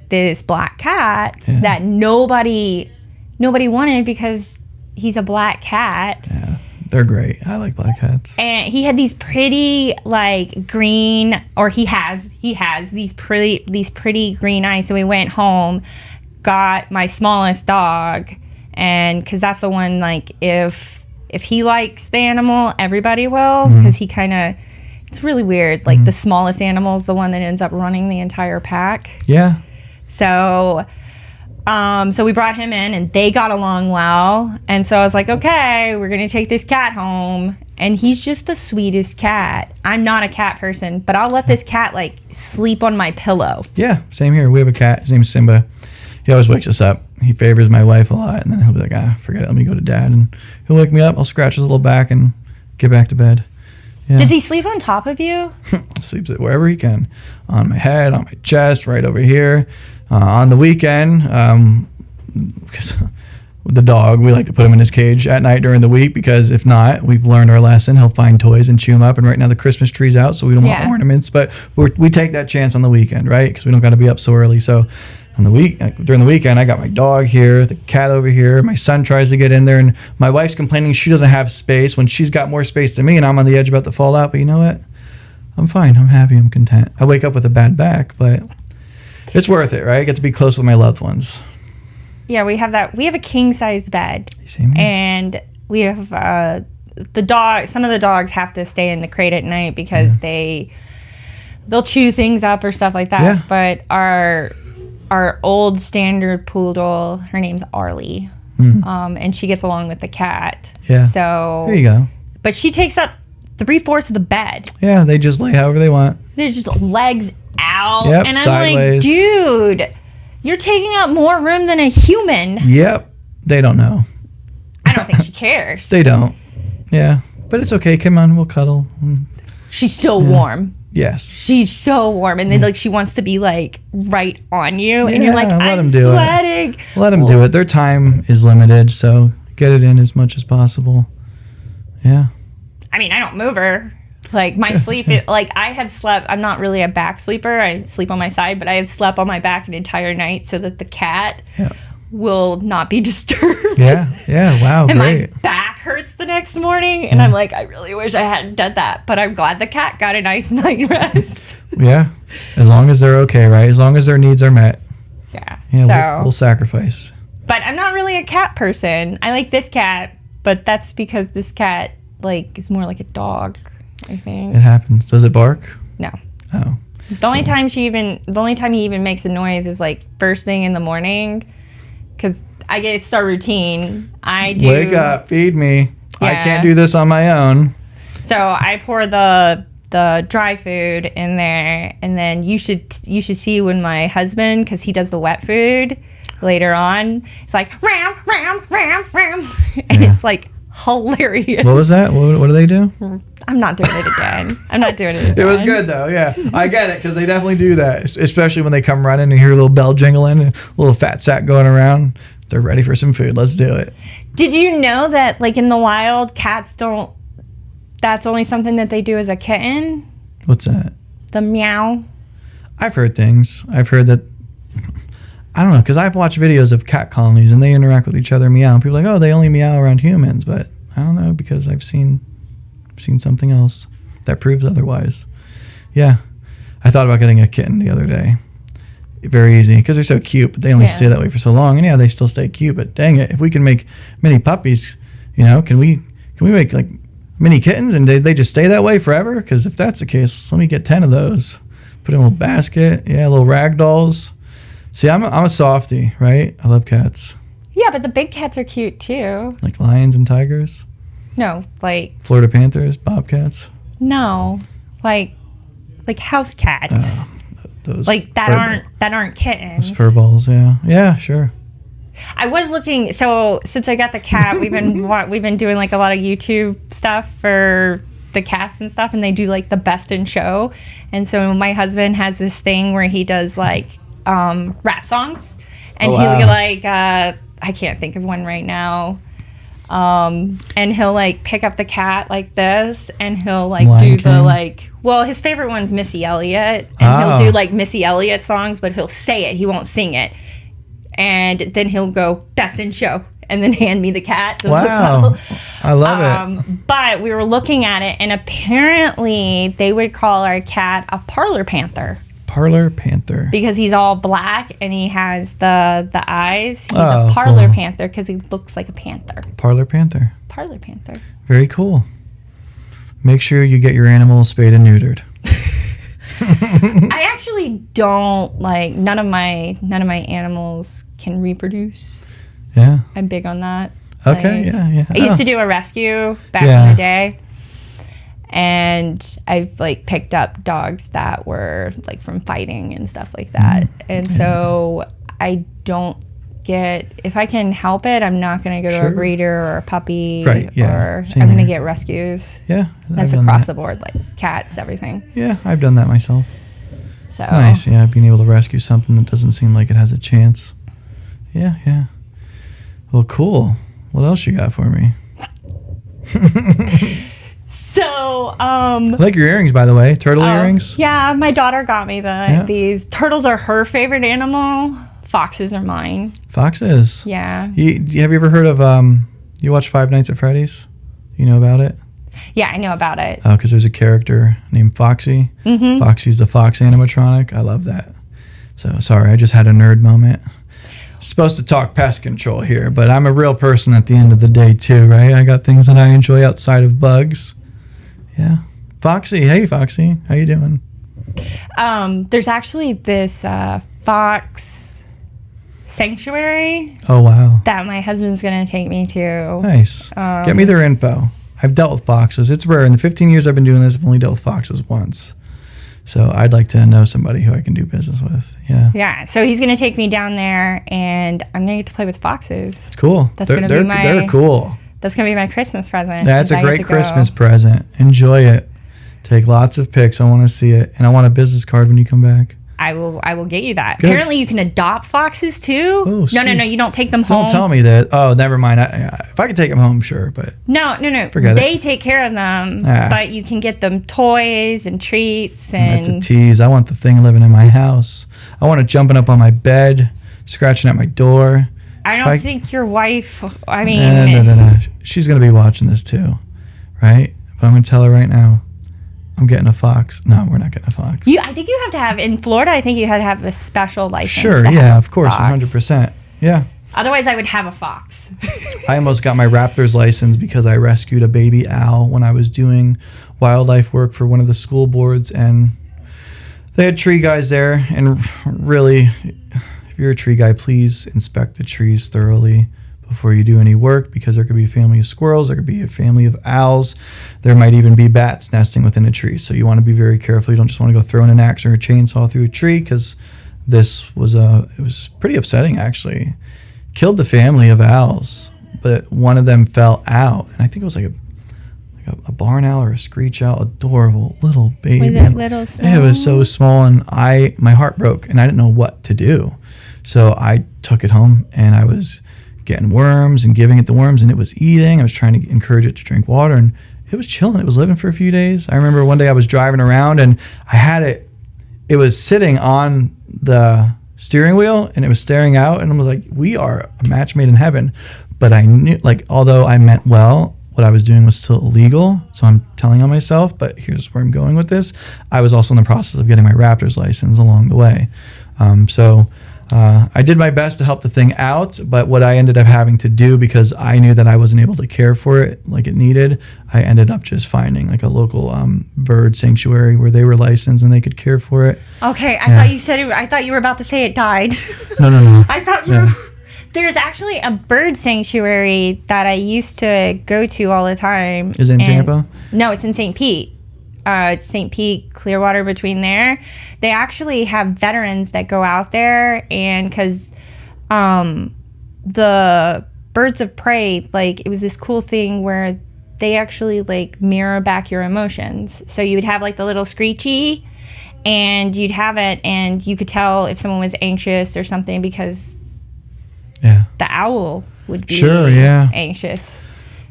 this black cat that nobody wanted because he's a black cat. Yeah, they're great. I like black cats. And he had these pretty green, or he has these pretty green eyes. So we went home, got my smallest dog, and because that's the one if he likes the animal, everybody will, because he kind of, it's really weird. The smallest animal is the one that ends up running the entire pack. Yeah. So we brought him in, and they got along well. And so I was like, okay, we're going to take this cat home. And he's just the sweetest cat. I'm not a cat person, but I'll let this cat sleep on my pillow. Yeah, same here. We have a cat. His name's Simba. He always wakes us up. He favors my wife a lot, and then he'll be like, forget it, let me go to dad. And he'll wake me up, I'll scratch his little back and get back to bed. Yeah. Does he sleep on top of you? Sleeps it wherever he can, on my head, on my chest, right over here. On the weekend, because with the dog, we like to put him in his cage at night during the week, because if not, we've learned our lesson. He'll find toys and chew them up. And right now the Christmas tree's out, so we don't want ornaments, but we take that chance on the weekend, right? Because we don't got to be up so early. So on the during the weekend, I got my dog here, the cat over here. My son tries to get in there, and my wife's complaining she doesn't have space when she's got more space than me, and I'm on the edge about to fall out. But you know what? I'm fine. I'm happy. I'm content. I wake up with a bad back, but it's worth it, right? I get to be close with my loved ones. Yeah, we have that. We have a king size bed, You see me? and we have the dog. Some of the dogs have to stay in the crate at night because they'll chew things up or stuff like that. Yeah. But our old standard poodle, her name's Arlie, and she gets along with the cat. Yeah. So There you go. But she takes up 3/4 of the bed. Yeah, they just lay however they want. They're just legs out, Yep, and I'm sideways. like, dude, you're taking up more room than a human. Yep. They don't know. I don't think she cares. They don't. Yeah. But it's okay. Come on, we'll cuddle. She's so warm. Yes. She's so warm, and then like she wants to be like right on you, and you're like, Yeah, let I'm 'em do it. sweating. Let them do it. Their time is limited, so get it in as much as possible. Yeah. I mean, I don't move her. Like my sleep, like I have slept. I'm not really a back sleeper. I sleep on my side, but I have slept on my back an entire night so that the cat will not be disturbed. Yeah. Yeah. Wow. And Great. my back hurts the next morning, and I'm like, I really wish I hadn't done that, but I'm glad the cat got a nice night rest. Yeah. As long as they're okay, right? As long as their needs are met. Yeah. Yeah. So, We'll sacrifice. but I'm not really a cat person. I like this cat, but that's because this cat like is more like a dog, I think. It happens. Does it bark? No. Oh. The only time he even makes a noise is like first thing in the morning, because it's our routine. I do Wake up, feed me. I Yeah. can't do this on my own. So I pour the dry food in there, and then you should see when my husband, because he does the wet food later on, it's like ram ram ram ram, and it's like hilarious. What was that? What do they do? I'm not doing it again. It was good though. Yeah, I get it, because they definitely do that, especially when they come running and hear a little bell jingling and a little fat sack going around. They're ready for some food. Let's do it. Did you know that like in the wild, cats don't? That's only something that they do as a kitten. What's that? The meow. I've heard things. I've heard that. I don't know, because I've watched videos of cat colonies and they interact with each other, meow. And people are like, oh, they only meow around humans, but I don't know, because I've seen something else that proves otherwise. Yeah, I thought about getting a kitten the other day. Very easy, because they're so cute, but they only stay that way for so long. And yeah, they still stay cute, but dang it, if we can make mini puppies, can we make like mini kittens and they just stay that way forever? Because if that's the case, let me get 10 of those. Put in a little basket. Yeah, little rag dolls. See, I'm a softie, right? I love cats. Yeah, but the big cats are cute too. Like lions and tigers? No, like Florida panthers, bobcats? no, like house cats. Those like that aren't kittens. Those fur balls, yeah. Yeah, sure. I was looking. So since I got the cat, we've been doing like a lot of YouTube stuff for the cats and stuff, and they do like the best in show. And so my husband has this thing where he does like rap songs, and he'll be like, I can't think of one right now. And he'll like pick up the cat like this, and he'll like Lion do King. the like. Well, his favorite one's Missy Elliott, and he'll do like Missy Elliott songs, but he'll say it. He won't sing it. And then he'll go best in show, and then hand me the cat. Wow, I love it. But we were looking at it, and apparently they would call our cat a parlor panther. Parlor panther. Because he's all black and he has the eyes. He's Oh, a parlor cool. panther because he looks like a panther. Parlor panther. Parlor panther. Very cool. Make sure you get your animals spayed and neutered. I actually don't like none of my animals can reproduce. Yeah. I'm big on that. Okay. Like, Yeah. I used to do a rescue back Yeah. in the day, and I've like picked up dogs that were like from fighting and stuff like that, and so I don't if I can help it, I'm not going to go to a breeder or a puppy. Right, yeah. Or Same I'm going to here. get rescues. Yeah. That's across the board, like cats, everything. Yeah, I've done that myself. So It's nice, yeah, being able to rescue something that doesn't seem like it has a chance. Yeah. Well, cool. What else you got for me? So, I like your earrings, by the way. Turtle earrings. Yeah, my daughter got me these. Turtles are her favorite animal. Foxes are mine. Foxes. Yeah. Have you ever heard of, you watch Five Nights at Freddy's? You know about it? Yeah, I know about it. Oh, because there's a character named Foxy. Mm-hmm. Foxy's the fox animatronic. I love that. So, sorry, I just had a nerd moment. Supposed to talk pest control here, but I'm a real person at the end of the day, too, right? I got things that I enjoy outside of bugs. Yeah. Foxy. Hey, Foxy. How you doing? There's actually this fox sanctuary. Oh, wow. That my husband's going to take me to. Nice. Get me their info. I've dealt with foxes. It's rare. In the 15 years I've been doing this, I've only dealt with foxes once. So I'd like to know somebody who I can do business with. Yeah. Yeah. So he's going to take me down there, and I'm going to get to play with foxes. It's cool. They're cool. That's going to be my Christmas present. That's a great Christmas present. Enjoy it. Take lots of pics. I want to see it. And I want a business card when you come back. I will get you that. Good. Apparently you can adopt foxes too. Oh, no, you don't take them home. Don't tell me that. Oh, never mind. If I could take them home, sure, but no. Forget they take care of them, but you can get them toys and treats. And that's a tease. I want the thing living in my house. I want it jumping up on my bed, scratching at my door. I don't think your wife. I mean, no. She's gonna be watching this too, right? But I'm gonna tell her right now. I'm getting a fox. No, we're not getting a fox. I think you have to have, in Florida, I think you had to have a special license. Sure, yeah, of course, 100%. Yeah. Otherwise, I would have a fox. I almost got my Raptors license because I rescued a baby owl when I was doing wildlife work for one of the school boards, and they had tree guys there. And really, if you're a tree guy, please inspect the trees thoroughly before you do any work, because there could be a family of squirrels, there could be a family of owls, there might even be bats nesting within a tree. So you want to be very careful. You don't just want to go throwing an axe or a chainsaw through a tree, because this was it was pretty upsetting, actually. Killed the family of owls, but one of them fell out, and I think it was like a barn owl or a screech owl. Adorable little baby. Was it little small? It was so small, and my heart broke, and I didn't know what to do. So I took it home, and I was getting worms and giving it the worms, and it was eating. I was trying to encourage it to drink water, and it was chilling. It was living for a few days. I remember one day I was driving around, and I had it was sitting on the steering wheel, and it was staring out, and I was like, we are a match made in heaven. But I knew, like, although I meant well, what I was doing was still illegal. So I'm telling on myself, but here's where I'm going with this. I was also in the process of getting my Raptors license along the way. I did my best to help the thing out, but what I ended up having to do, because I knew that I wasn't able to care for it like it needed, I ended up just finding like a local bird sanctuary where they were licensed and they could care for it. Okay, I thought you were about to say it died. No. I thought you were... There's actually a bird sanctuary that I used to go to all the time. Is it in Tampa? No, it's in St. Pete. It's St. Pete, Clearwater, between there. They actually have veterans that go out there, and because the birds of prey, like, it was this cool thing where they actually like mirror back your emotions. So you would have like the little screechy, and you'd have it, and you could tell if someone was anxious or something, because the owl would be anxious.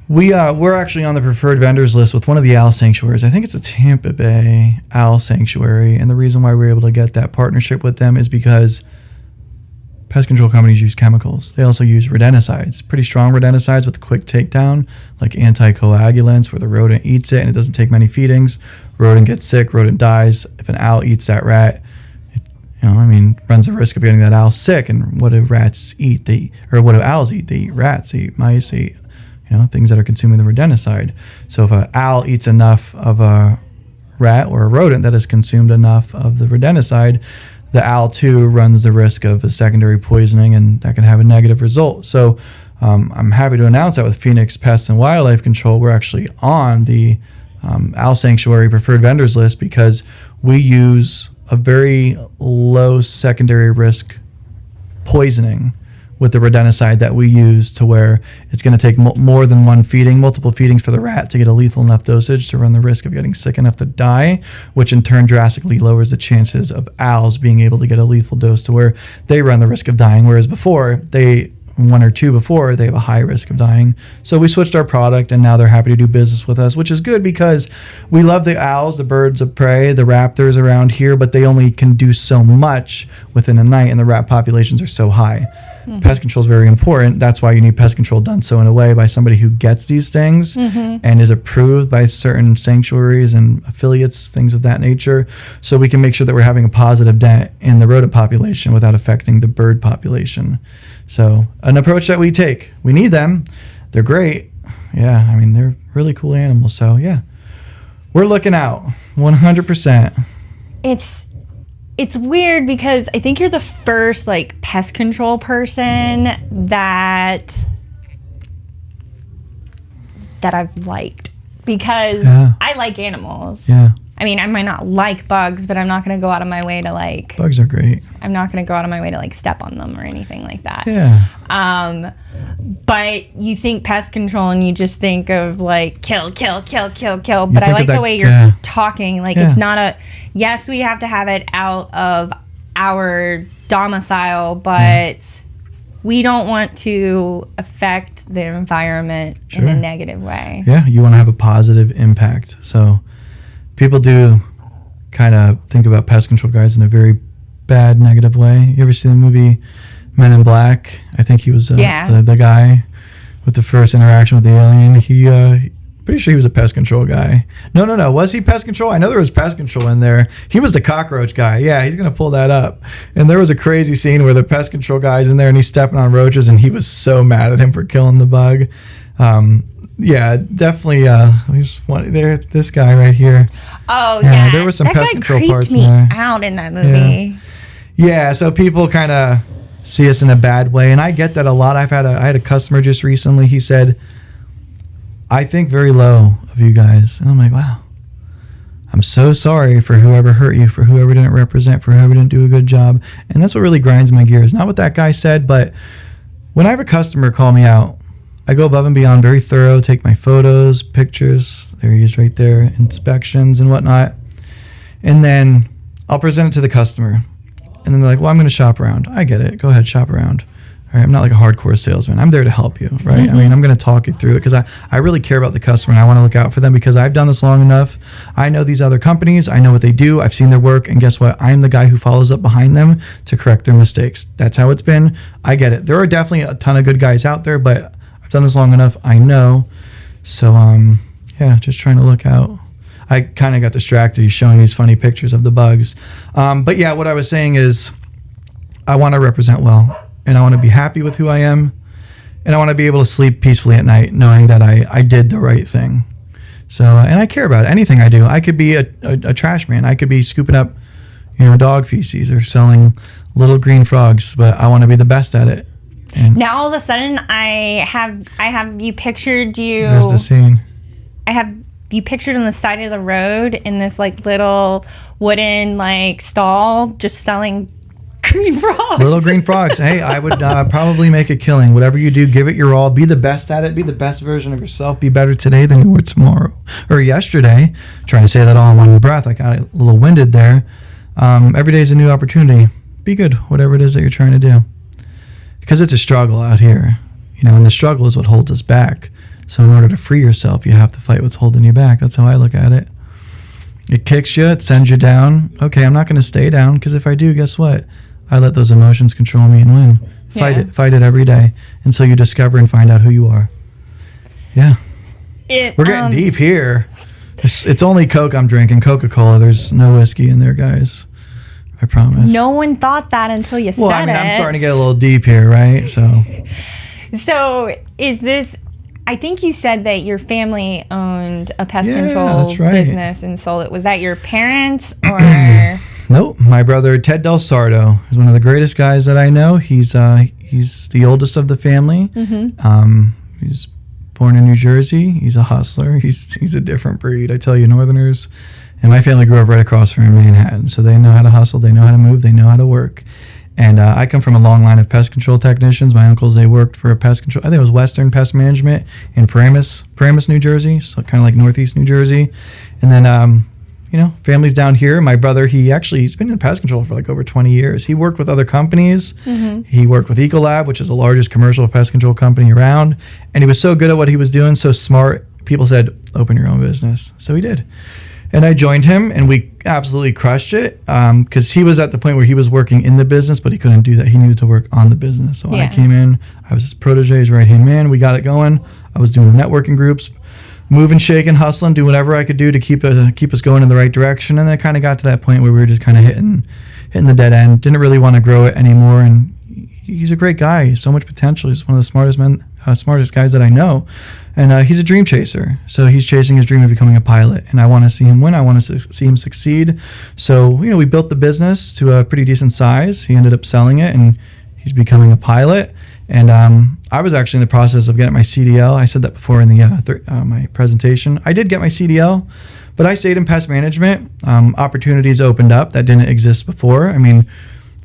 We're actually on the preferred vendors list with one of the owl sanctuaries. I think it's a Tampa Bay owl sanctuary. And the reason why we're able to get that partnership with them is because pest control companies use chemicals. They also use rodenticides, pretty strong rodenticides with a quick takedown, like anticoagulants, where the rodent eats it and it doesn't take many feedings. Rodent gets sick, rodent dies. If an owl eats that rat, runs the risk of getting that owl sick. And what do rats eat? What do owls eat? They eat rats, they eat mice, they eat things that are consuming the rodenticide. So if an owl eats enough of a rat or a rodent that has consumed enough of the rodenticide, the owl too runs the risk of a secondary poisoning, and that can have a negative result. So I'm happy to announce that with Phoenix Pest and Wildlife Control, we're actually on the owl sanctuary preferred vendors list, because we use a very low secondary risk poisoning with the rodenticide that we use, to where it's going to take more than one feeding, multiple feedings for the rat to get a lethal enough dosage to run the risk of getting sick enough to die, which in turn drastically lowers the chances of owls being able to get a lethal dose to where they run the risk of dying, whereas before, one or two before, they have a high risk of dying. So we switched our product, and now they're happy to do business with us, which is good because we love the owls, the birds of prey, the raptors around here, but they only can do so much within a night, and the rat populations are so high. Pest control is very important. That's why you need pest control done so in a way by somebody who gets these things and is approved by certain sanctuaries and affiliates, things of that nature, so we can make sure that we're having a positive dent in the rodent population without affecting the bird population. So an approach that we take. We need them. They're great. Yeah, I mean, they're really cool animals. So yeah, we're looking out 100%. It's weird because I think you're the first like pest control person that I've liked, because I like animals. Yeah. I mean, I might not like bugs, but I'm not going to go out of my way to like... Bugs are great. I'm not going to go out of my way to like step on them or anything like that. Yeah. But you think pest control and you just think of like kill. But I like the way you're talking. Like it's not a... Yes, we have to have it out of our domicile, but we don't want to affect the environment in a negative way. Yeah, you want to have a positive impact. So... people do kind of think about pest control guys in a very bad, negative way. You ever see the movie Men in Black? I think he was the guy with the first interaction with the alien. He pretty sure he was a pest control guy. No. Was he pest control? I know there was pest control in there. He was the cockroach guy. Yeah, he's going to pull that up. And there was a crazy scene where the pest control guy's in there and he's stepping on roaches, and he was so mad at him for killing the bug. Yeah, definitely. This guy right here. Oh yeah, there was some that pest control parts creeped me in there. out in that movie. Yeah, so people kind of see us in a bad way, and I get that a lot. I had a customer just recently. He said, "I think very low of you guys," and I'm like, "Wow, I'm so sorry for whoever hurt you, for whoever didn't represent, for whoever didn't do a good job." And that's what really grinds my gears. Not what that guy said, but when I have a customer call me out, I go above and beyond, very thorough, take my photos, pictures, there he is right there, inspections and whatnot. And then I'll present it to the customer. And then they're like, well, I'm going to shop around. I get it. Go ahead, shop around. All right, I'm not like a hardcore salesman. I'm there to help you, right? I mean, I'm going to talk you through it because I really care about the customer, and I want to look out for them because I've done this long enough. I know these other companies. I know what they do. I've seen their work. And guess what? I'm the guy who follows up behind them to correct their mistakes. That's how it's been. I get it. There are definitely a ton of good guys out there, but I've done this long enough. I know. So, yeah, just trying to look out. I kind of got distracted. He's showing these funny pictures of the bugs. But yeah, what I was saying is I want to represent well, and I want to be happy with who I am, and I want to be able to sleep peacefully at night knowing that I did the right thing. So, and I care about anything I do. I could be a trash man. I could be scooping up, dog feces or selling little green frogs, but I want to be the best at it. And now all of a sudden I have you pictured you. There's the scene. I have you pictured on the side of the road in this like little wooden like stall just selling green frogs. Little green frogs. Hey, I would probably make a killing. Whatever you do, give it your all. Be the best at it. Be the best version of yourself. Be better today than you were tomorrow or yesterday. Trying to say that all in one breath. I got a little winded there. Every day is a new opportunity. Be good, whatever it is that you're trying to do. Because it's a struggle out here, and the struggle is what holds us back. So in order to free yourself, you have to fight what's holding you back. That's how I look at it. It kicks you, it sends you down. Okay, I'm not going to stay down, because if I do, guess what? I let those emotions control me and win. Fight it every day until you discover and find out who you are. Yeah. We're getting deep here. It's only Coke I'm drinking, Coca-Cola. There's no whiskey in there, guys. I promise. No one thought that until you said it. Well, I mean, I'm starting to get a little deep here, right? So is this... I think you said that your family owned a pest control business and sold it. Was that your parents or... Nope. My brother, Ted Del Sardo, is one of the greatest guys that I know. He's the oldest of the family. Mm-hmm. He's born in New Jersey. He's a hustler. He's a different breed. I tell you, Northerners... And my family grew up right across from Manhattan, so they know how to hustle, they know how to move, they know how to work. And I come from a long line of pest control technicians. My uncles, they worked for a pest control, I think it was Western Pest Management in Paramus, New Jersey, so kind of like Northeast New Jersey. And then, families down here. My brother, he's been in pest control for like over 20 years. He worked with other companies. He worked with Ecolab, which is the largest commercial pest control company around. And he was so good at what he was doing, so smart. People said, open your own business. So he did. And I joined him, and we absolutely crushed it because he was at the point where he was working in the business, but he couldn't do that. He needed to work on the business. So I came in. I was his protege, his right-hand man. We got it going. I was doing the networking groups, moving, shaking, hustling, do whatever I could do to keep us going in the right direction. And then it kind of got to that point where we were just kind of hitting the dead end. Didn't really want to grow it anymore. And he's a great guy. He's so much potential. He's one of the smartest guys that I know. And he's a dream chaser. So he's chasing his dream of becoming a pilot. And I want to see him win. I want to see him succeed. So, we built the business to a pretty decent size. He ended up selling it, and he's becoming a pilot. And I was actually in the process of getting my CDL. I said that before in the my presentation. I did get my CDL, but I stayed in pest management. Opportunities opened up that didn't exist before. I mean,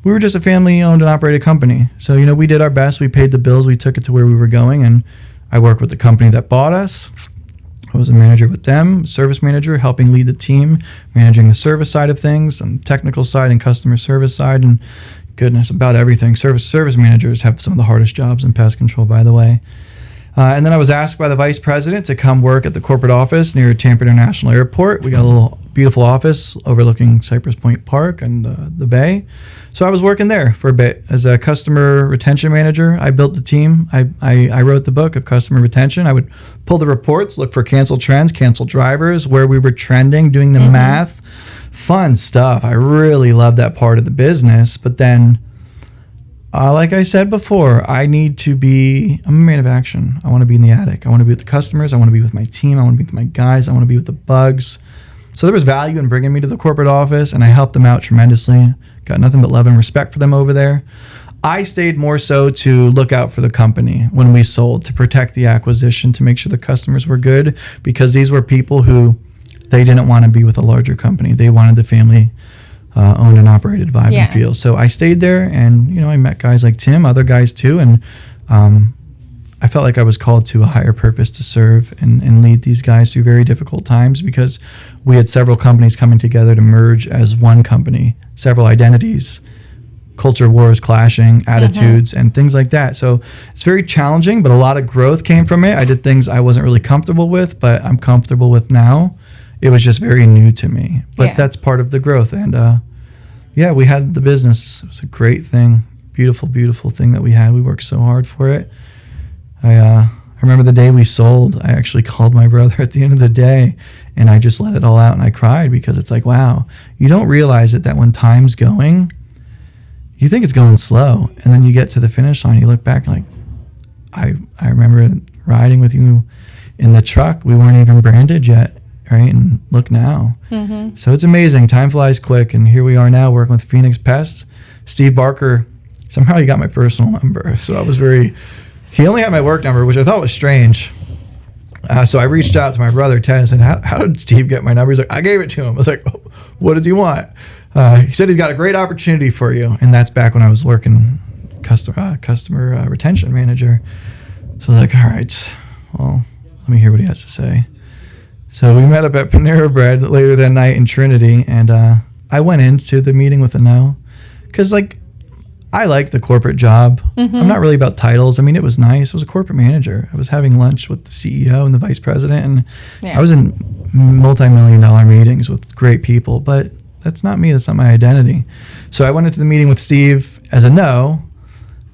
we were just a family-owned and operated company. So, we did our best. We paid the bills. We took it to where we were going, and I worked with the company that bought us. I was a manager with them, service manager, helping lead the team, managing the service side of things, and technical side and customer service side, and goodness, about everything. Service managers have some of the hardest jobs in pest control, by the way. And then I was asked by the vice president to come work at the corporate office near Tampa International Airport. We got a little beautiful office overlooking Cypress Point Park and the bay. So I was working there for a bit as a customer retention manager. I built the team. I wrote the book of customer retention. I would pull the reports, look for canceled trends, canceled drivers, where we were trending, doing the math. Fun stuff. I really love that part of the business. But then, like I said before, I'm a man of action. I want to be in the attic. I want to be with the customers. I want to be with my team. I want to be with my guys. I want to be with the bugs. So there was value in bringing me to the corporate office, and I helped them out tremendously. Got nothing but love and respect for them over there. I stayed more so to look out for the company when we sold, to protect the acquisition, to make sure the customers were good, because these were people who, they didn't want to be with a larger company. They wanted the family owned and operated vibe and feel. So I stayed there, and I met guys like Tim, other guys too, and I felt like I was called to a higher purpose to serve and lead these guys through very difficult times, because we had several companies coming together to merge as one company, several identities, culture wars clashing, attitudes, and things like that. So it's very challenging, but a lot of growth came from it. I did things I wasn't really comfortable with, but I'm comfortable with now. It was just very new to me, but that's part of the growth. And we had the business. It was a great thing, beautiful, beautiful thing that we had. We worked so hard for it. I remember the day we sold, I actually called my brother at the end of the day, and I just let it all out, and I cried, because it's like, wow, you don't realize it, that when time's going, you think it's going slow, and then you get to the finish line, you look back and I remember riding with you in the truck. We weren't even branded yet, right? And look now. So it's amazing. Time flies quick, and here we are now working with Phoenix Pest. Steve Barker, somehow he got my personal number, so I was he only had my work number, which I thought was strange. So I reached out to my brother, Ted, and said, how did Steve get my number? He's like, I gave it to him. I was like, oh, what does he want? He said he's got a great opportunity for you. And that's back when I was working customer retention manager. So I was like, all right, well, let me hear what he has to say. So we met up at Panera Bread later that night in Trinity, and I went into the meeting with a no. Because, I like the corporate job. I'm not really about titles. I mean, it was nice. I was a corporate manager. I was having lunch with the CEO and the vice president, and I was in multi-million-dollar meetings with great people, but that's not me. That's not my identity. So I went into the meeting with Steve as a no,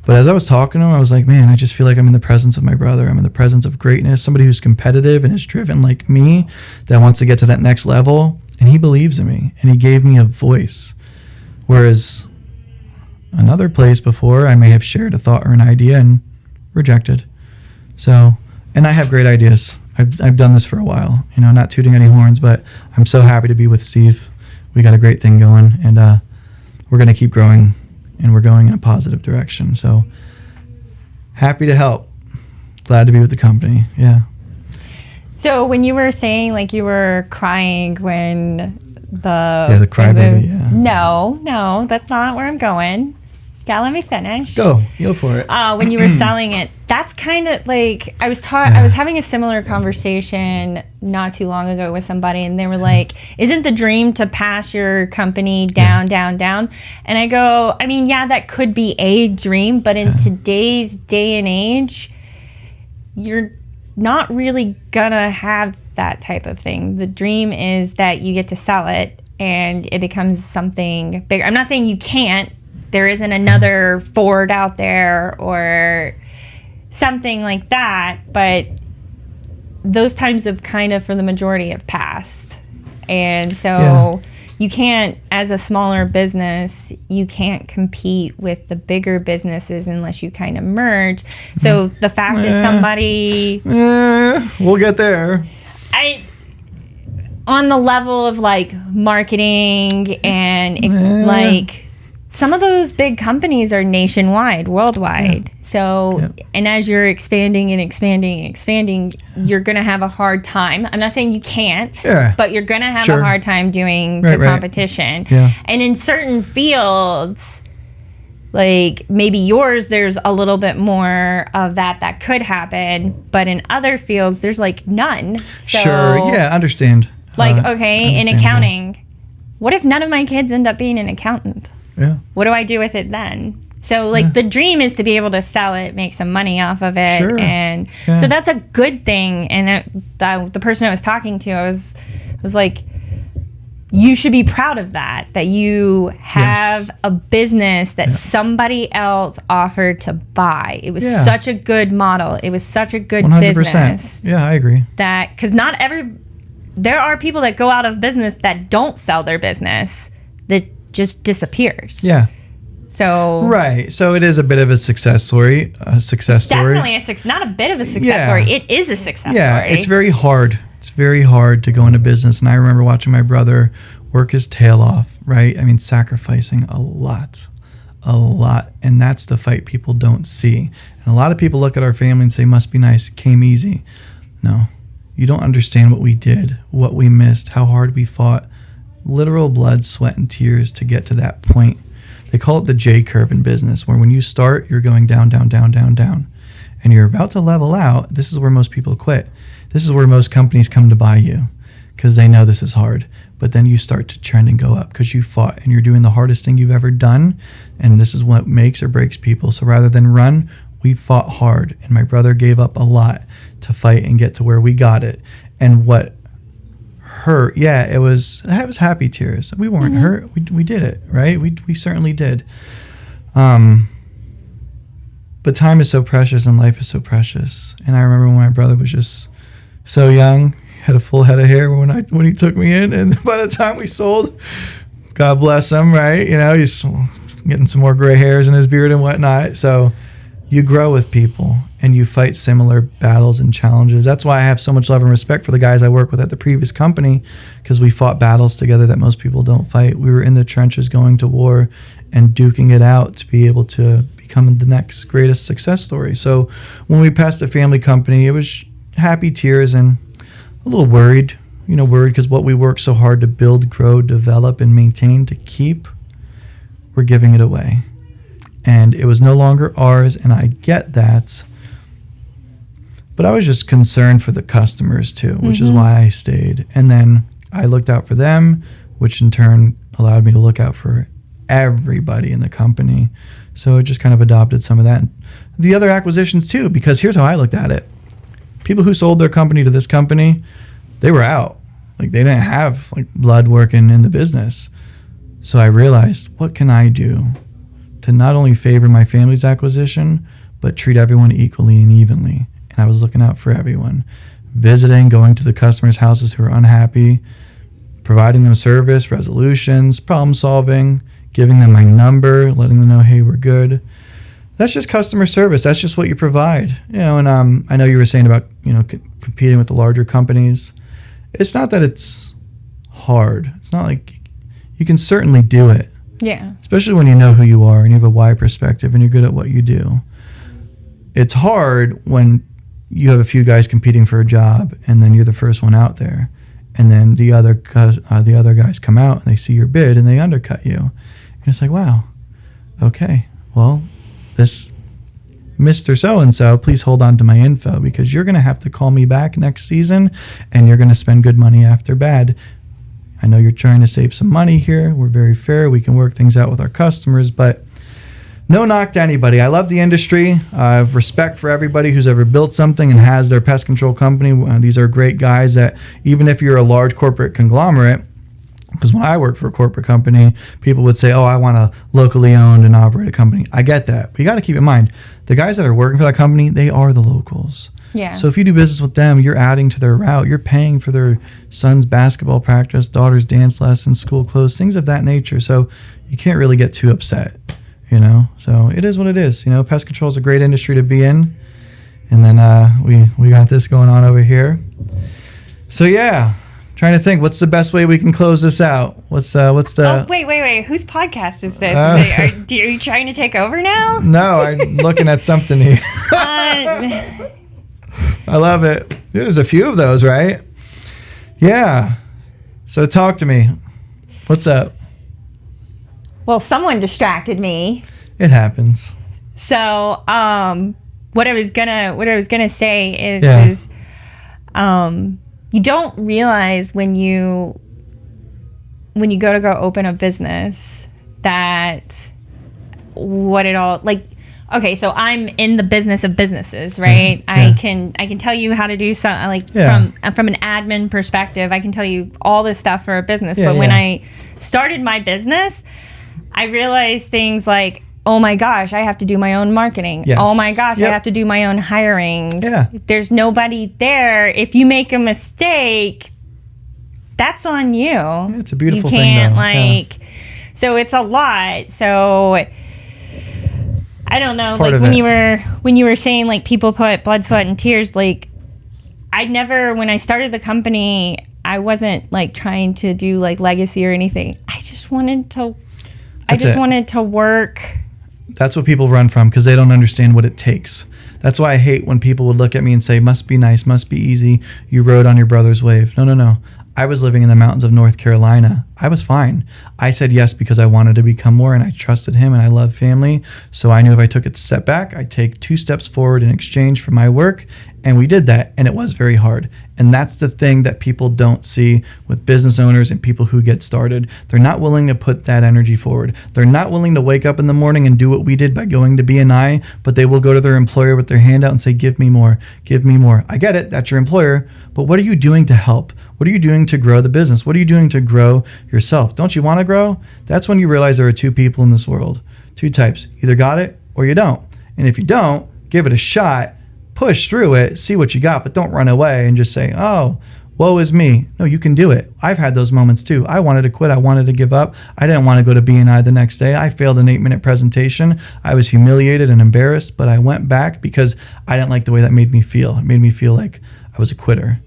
but as I was talking to him, I was like, man, I just feel like I'm in the presence of my brother. I'm in the presence of greatness, somebody who's competitive and is driven like me, that wants to get to that next level, and he believes in me, and he gave me a voice. Whereas another place before, I may have shared a thought or an idea and rejected. So, and I have great ideas. I've done this for a while, not tooting any horns, but I'm so happy to be with Steve. We got a great thing going, and we're going to keep growing, and we're going in a positive direction. So happy to help. Glad to be with the company. Yeah. So when you were saying you were crying when the crybaby. Yeah. No, that's not where I'm going. Yeah, let me finish. Go for it. When you were selling it, that's kind of like I was having a similar conversation not too long ago with somebody, and they were like, "Isn't the dream to pass your company down, down?" And I go, I mean, yeah, that could be a dream, but in today's day and age, you're not really gonna have that type of thing. The dream is that you get to sell it and it becomes something bigger. I'm not saying you can't. There isn't another Ford out there or something like that, but those times have kind of, for the majority, have passed. And so you can't, as a smaller business, you can't compete with the bigger businesses unless you kind of merge. So the fact that somebody... we'll get there. On the level of like marketing and like... Some of those big companies are nationwide, worldwide. Yeah. So, and as you're expanding, you're going to have a hard time. I'm not saying you can't, but you're going to have a hard time doing the competition. Yeah. And in certain fields, like maybe yours, there's a little bit more of that could happen. But in other fields, there's like none. So, understand. Like, in accounting, what if none of my kids end up being an accountant? Yeah. What do I do with it then? So, like, the dream is to be able to sell it, make some money off of it. Sure. And so that's a good thing. And the person I was talking to, I was like, you should be proud of that you have a business that somebody else offered to buy. It was such a good model. It was such a good 100%. Business. Yeah, I agree. Because there are people that go out of business that don't sell their business, that just disappears. Yeah. So so it is a bit of a success story. Definitely not a bit of a success story. It is a success story. Yeah, it's very hard. It's very hard to go into business, and I remember watching my brother work his tail off. Right, I mean, sacrificing a lot, and that's the fight people don't see. And a lot of people look at our family and say, "Must be nice. It came easy." No, you don't understand what we did, what we missed, how hard we fought. Literal blood, sweat, and tears to get to that point. They call it the J curve in business, where when you start, you're going down, down, down, down, down. And you're about to level out. This is where most people quit. This is where most companies come to buy you because they know this is hard. But then you start to trend and go up because you fought and you're doing the hardest thing you've ever done. And this is what makes or breaks people. So rather than run, we fought hard. And my brother gave up a lot to fight and get to where we got it. And what hurt, it was happy tears. We weren't hurt. We did it, right? We certainly did. But time is so precious and life is so precious. And I remember when my brother was just so young, had a full head of hair when he took me in, and by the time we sold, God bless him, right? You know, he's getting some more gray hairs in his beard and whatnot. So you grow with people and you fight similar battles and challenges. That's why I have so much love and respect for the guys I work with at the previous company, because we fought battles together that most people don't fight. We were in the trenches going to war and duking it out to be able to become the next greatest success story. So when we passed the family company, it was happy tears and a little worried because what we worked so hard to build, grow, develop, and maintain to keep, we're giving it away. And it was no longer ours, and I get that. But I was just concerned for the customers too, which is why I stayed. And then I looked out for them, which in turn allowed me to look out for everybody in the company. So it just kind of adopted some of that. The other acquisitions too, because here's how I looked at it. People who sold their company to this company, they were out. Like, they didn't have like blood working in the business. So I realized, what can I do to not only favor my family's acquisition, but treat everyone equally and evenly? And I was looking out for everyone, visiting, going to the customers' houses who are unhappy, providing them service, resolutions, problem solving, giving them my number, letting them know, hey, we're good. That's just customer service. That's just what you provide. And I know you were saying about, competing with the larger companies. It's not that it's hard. It's not like you can certainly do it. Yeah. Especially when you know who you are and you have a wide perspective and you're good at what you do. It's hard when you have a few guys competing for a job and then you're the first one out there. And then the other guys come out and they see your bid and they undercut you. And it's like, wow, okay, well, this Mr. So-and-so, please hold on to my info because you're going to have to call me back next season and you're going to spend good money after bad. I know you're trying to save some money here. We're very fair. We can work things out with our customers, but no knock to anybody. I love the industry. I have respect for everybody who's ever built something and has their pest control company. These are great guys that even if you're a large corporate conglomerate, because when I worked for a corporate company, people would say, oh, I want a locally owned and operated company. I get that. But you got to keep in mind, the guys that are working for that company, they are the locals. Yeah. So if you do business with them, you're adding to their route. You're paying for their son's basketball practice, daughter's dance lessons, school clothes, things of that nature. So you can't really get too upset, you know. So it is what it is. You know, pest control is a great industry to be in. And then we got this going on over here. So yeah. Trying to think, what's the best way we can close this out? What's the? Oh, wait! Whose podcast is this? Are you trying to take over now? No, I'm looking at something here. I love it. There's a few of those, right? Yeah. So talk to me. What's up? Well, someone distracted me. It happens. So, what I was gonna say is, you don't realize when you go open a business that what it all like. Okay, so I'm in the business of businesses, right? Yeah. I can tell you how to do something from an admin perspective. I can tell you all this stuff for a business. But when I started my business, I realized things like, oh my gosh, I have to do my own marketing. Yes. Oh my gosh, I have to do my own hiring. Yeah. There's nobody there. If you make a mistake, that's on you. Yeah, it's a beautiful thing. You can't so it's a lot. So I don't know. Like when you were saying like people put blood, sweat, and tears. Like when I started the company, I wasn't like trying to do like legacy or anything. I just wanted to work. That's what people run from because they don't understand what it takes. That's why I hate when people would look at me and say, must be nice, must be easy. You rode on your brother's wave. No. I was living in the mountains of North Carolina. I was fine. I said yes because I wanted to become more and I trusted him and I love family. So I knew if I took a step back, I'd take 2 steps forward in exchange for my work. And we did that. And it was very hard. And that's the thing that people don't see with business owners and people who get started. They're not willing to put that energy forward. They're not willing to wake up in the morning and do what we did by going to BNI, but they will go to their employer with their hand out and say, give me more, give me more. I get it. That's your employer. But what are you doing to help? What are you doing to grow the business? What are you doing to grow yourself? Don't you want to grow? That's when you realize there are 2 people in this world, 2 types. Either got it or you don't. And if you don't, give it a shot. Push through it, see what you got, but don't run away and just say, oh, woe is me. No, you can do it. I've had those moments too. I wanted to quit. I wanted to give up. I didn't want to go to BNI the next day. I failed an 8-minute presentation. I was humiliated and embarrassed, but I went back because I didn't like the way that made me feel. It made me feel like I was a quitter,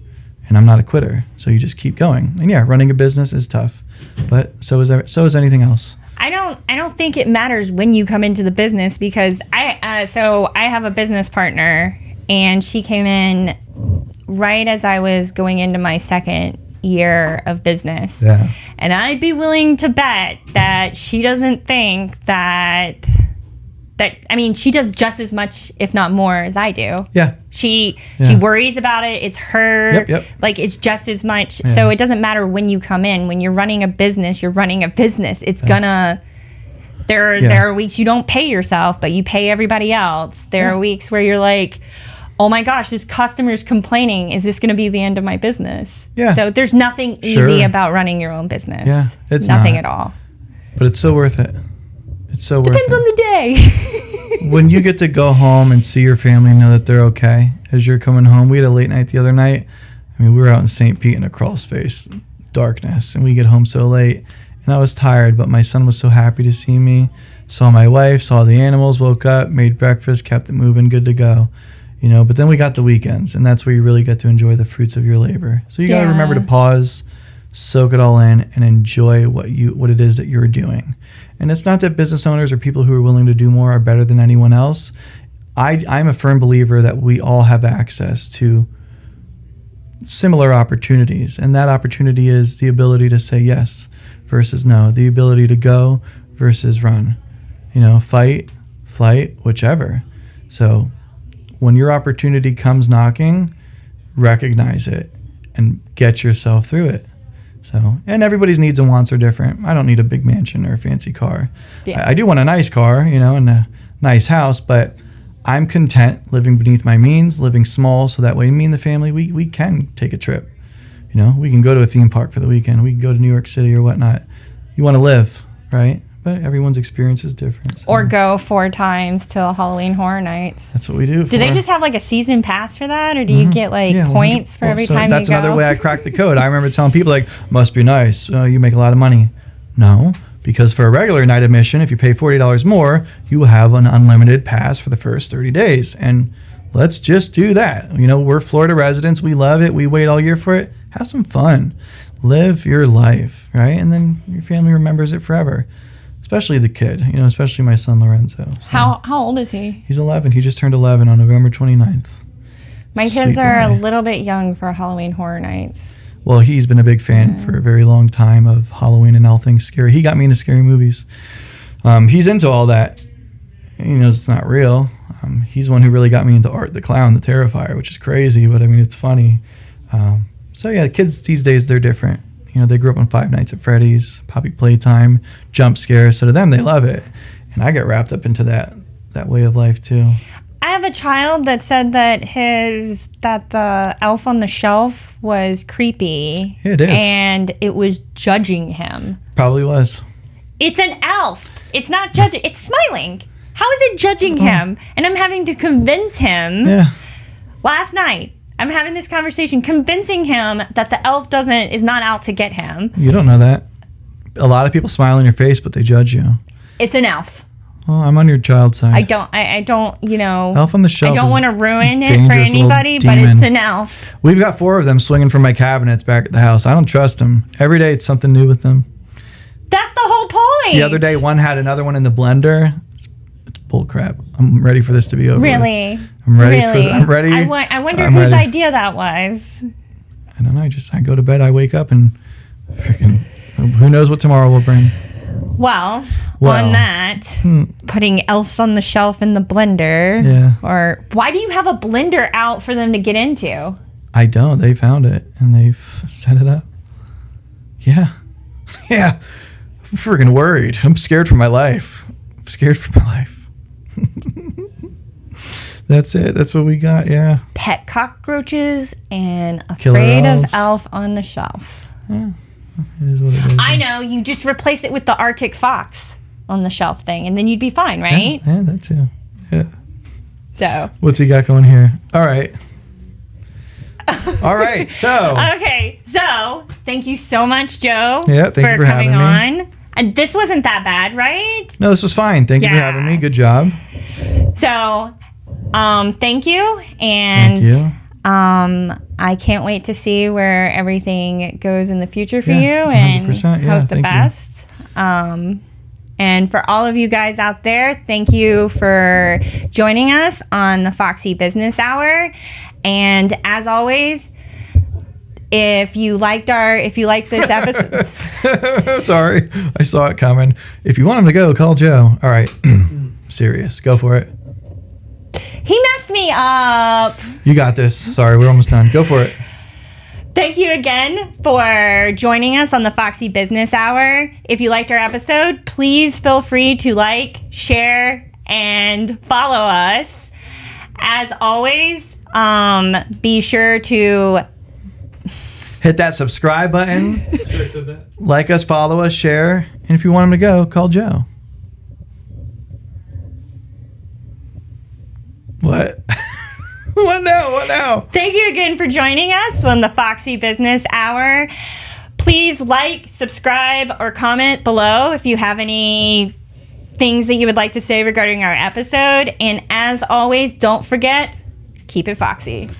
and I'm not a quitter. So you just keep going. And yeah, running a business is tough, but so is anything else. I don't think it matters when you come into the business because I have a business partner. And she came in right as I was going into my 2nd year of business. Yeah. And I'd be willing to bet that she doesn't think that she does just as much, if not more, as I do. Yeah. She worries about it. It's her. Yep. Like, it's just as much. Yeah. So it doesn't matter when you come in. When you're running a business, you're running a business. It's gonna... There are weeks you don't pay yourself, but you pay everybody else. There are weeks where you're like... oh my gosh, this customer's complaining. Is this going to be the end of my business? Yeah. So there's nothing easy about running your own business. Yeah, it's nothing at all. But it's so worth it. It's so worth it. Depends on the day. When you get to go home and see your family and know that they're okay as you're coming home. We had a late night the other night. I mean, we were out in St. Pete in a crawl space, darkness, and we get home so late. And I was tired, but my son was so happy to see me. Saw my wife, saw the animals, woke up, made breakfast, kept it moving, good to go. You know, but then we got the weekends, and that's where you really get to enjoy the fruits of your labor. So you got to remember to pause, soak it all in, and enjoy what it is that you're doing. And it's not that business owners or people who are willing to do more are better than anyone else. I'm a firm believer that we all have access to similar opportunities, and that opportunity is the ability to say yes versus no, the ability to go versus run. You know, fight flight, whichever. So when your opportunity comes knocking, recognize it and get yourself through it. So, and everybody's needs and wants are different. I don't need a big mansion or a fancy car. I do want a nice car, and a nice house, but I'm content living beneath my means, living small, so that way me and the family, we can take a trip. We can go to a theme park for the weekend. We can go to New York City or whatnot. You want to live, right? But everyone's experience is different. So. Or go 4 times to Halloween Horror Nights. That's what we do. Do they just have like a season pass for that? Or do you get points for every time you go? That's another way I cracked the code. I remember telling people must be nice. You make a lot of money. No, because for a regular night admission, if you pay $40 more, you will have an unlimited pass for the first 30 days. And let's just do that. We're Florida residents. We love it. We wait all year for it. Have some fun. Live your life, right? And then your family remembers it forever. Especially the kid, especially my son Lorenzo. So how old is he? He's 11. He just turned 11 on November 29th. My kids are a little bit young for Halloween Horror Nights. Well, he's been a big fan for a very long time of Halloween and all things scary. He got me into scary movies. He's into all that. He knows it's not real. He's the one who really got me into Art the Clown, the Terrifier, which is crazy, but it's funny. So yeah, kids these days, they're different. They grew up on Five Nights at Freddy's, Poppy Playtime, jump scares. So to them, they love it. And I get wrapped up into that way of life too. I have a child that said that the elf on the shelf was creepy. Yeah, it is. And it was judging him. Probably was. It's an elf. It's not judging. It's smiling. How is it judging him? And I'm having to convince him. Yeah. Last night, I'm having this conversation, convincing him that the elf is not out to get him. You don't know that. A lot of people smile in your face, but they judge you. It's an elf. Well, I'm on your child's side. I don't, Elf on the shelf. I don't want to ruin it for anybody, but it's an elf. We've got 4 of them swinging from my cabinets back at the house. I don't trust them. Every day it's something new with them. That's the whole point. The other day, one had another one in the blender. It's bullcrap. I'm ready for this to be over. Really? With. I'm ready. I wonder whose idea that was. I don't know. I go to bed, I wake up, and freaking who knows what tomorrow will bring. Well, on that, putting elves on the shelf in the blender. Yeah. Or why do you have a blender out for them to get into? I don't. They found it, and they've set it up. Yeah. Yeah. I'm freaking worried. I'm scared for my life. That's it. That's what we got. Yeah. Pet cockroaches and afraid of elf on the shelf. Yeah. It is what it is. I know. You just replace it with the Arctic fox on the shelf thing, and then you'd be fine, right? Yeah, that too. Yeah. So. What's he got going here? All right. All right. So. Okay. So, thank you so much, Joe. Yeah. Thank you for coming having me. on. And this wasn't that bad, right? No, this was fine. Thank you for having me. Good job. So, thank you. And thank you. I can't wait to see where everything goes in the future for you, and 100%. hope the best. And for all of you guys out there, thank you for joining us on the Foxy Business Hour. And as always, if you liked this episode, sorry, I saw it coming. If you want him to go, call Joe. All right, serious, go for it. He messed me up. You got this. Sorry, we're almost done. Go for it. Thank you again for joining us on the Foxy Business Hour. If you liked our episode, please feel free to like, share, and follow us. As always, be sure to hit that subscribe button. Like us, follow us, share. And if you want him to go, call Joe. What? What now? Thank you again for joining us on the Foxy Business Hour. Please like, subscribe, or comment below if you have any things that you would like to say regarding our episode. And as always, don't forget, keep it foxy.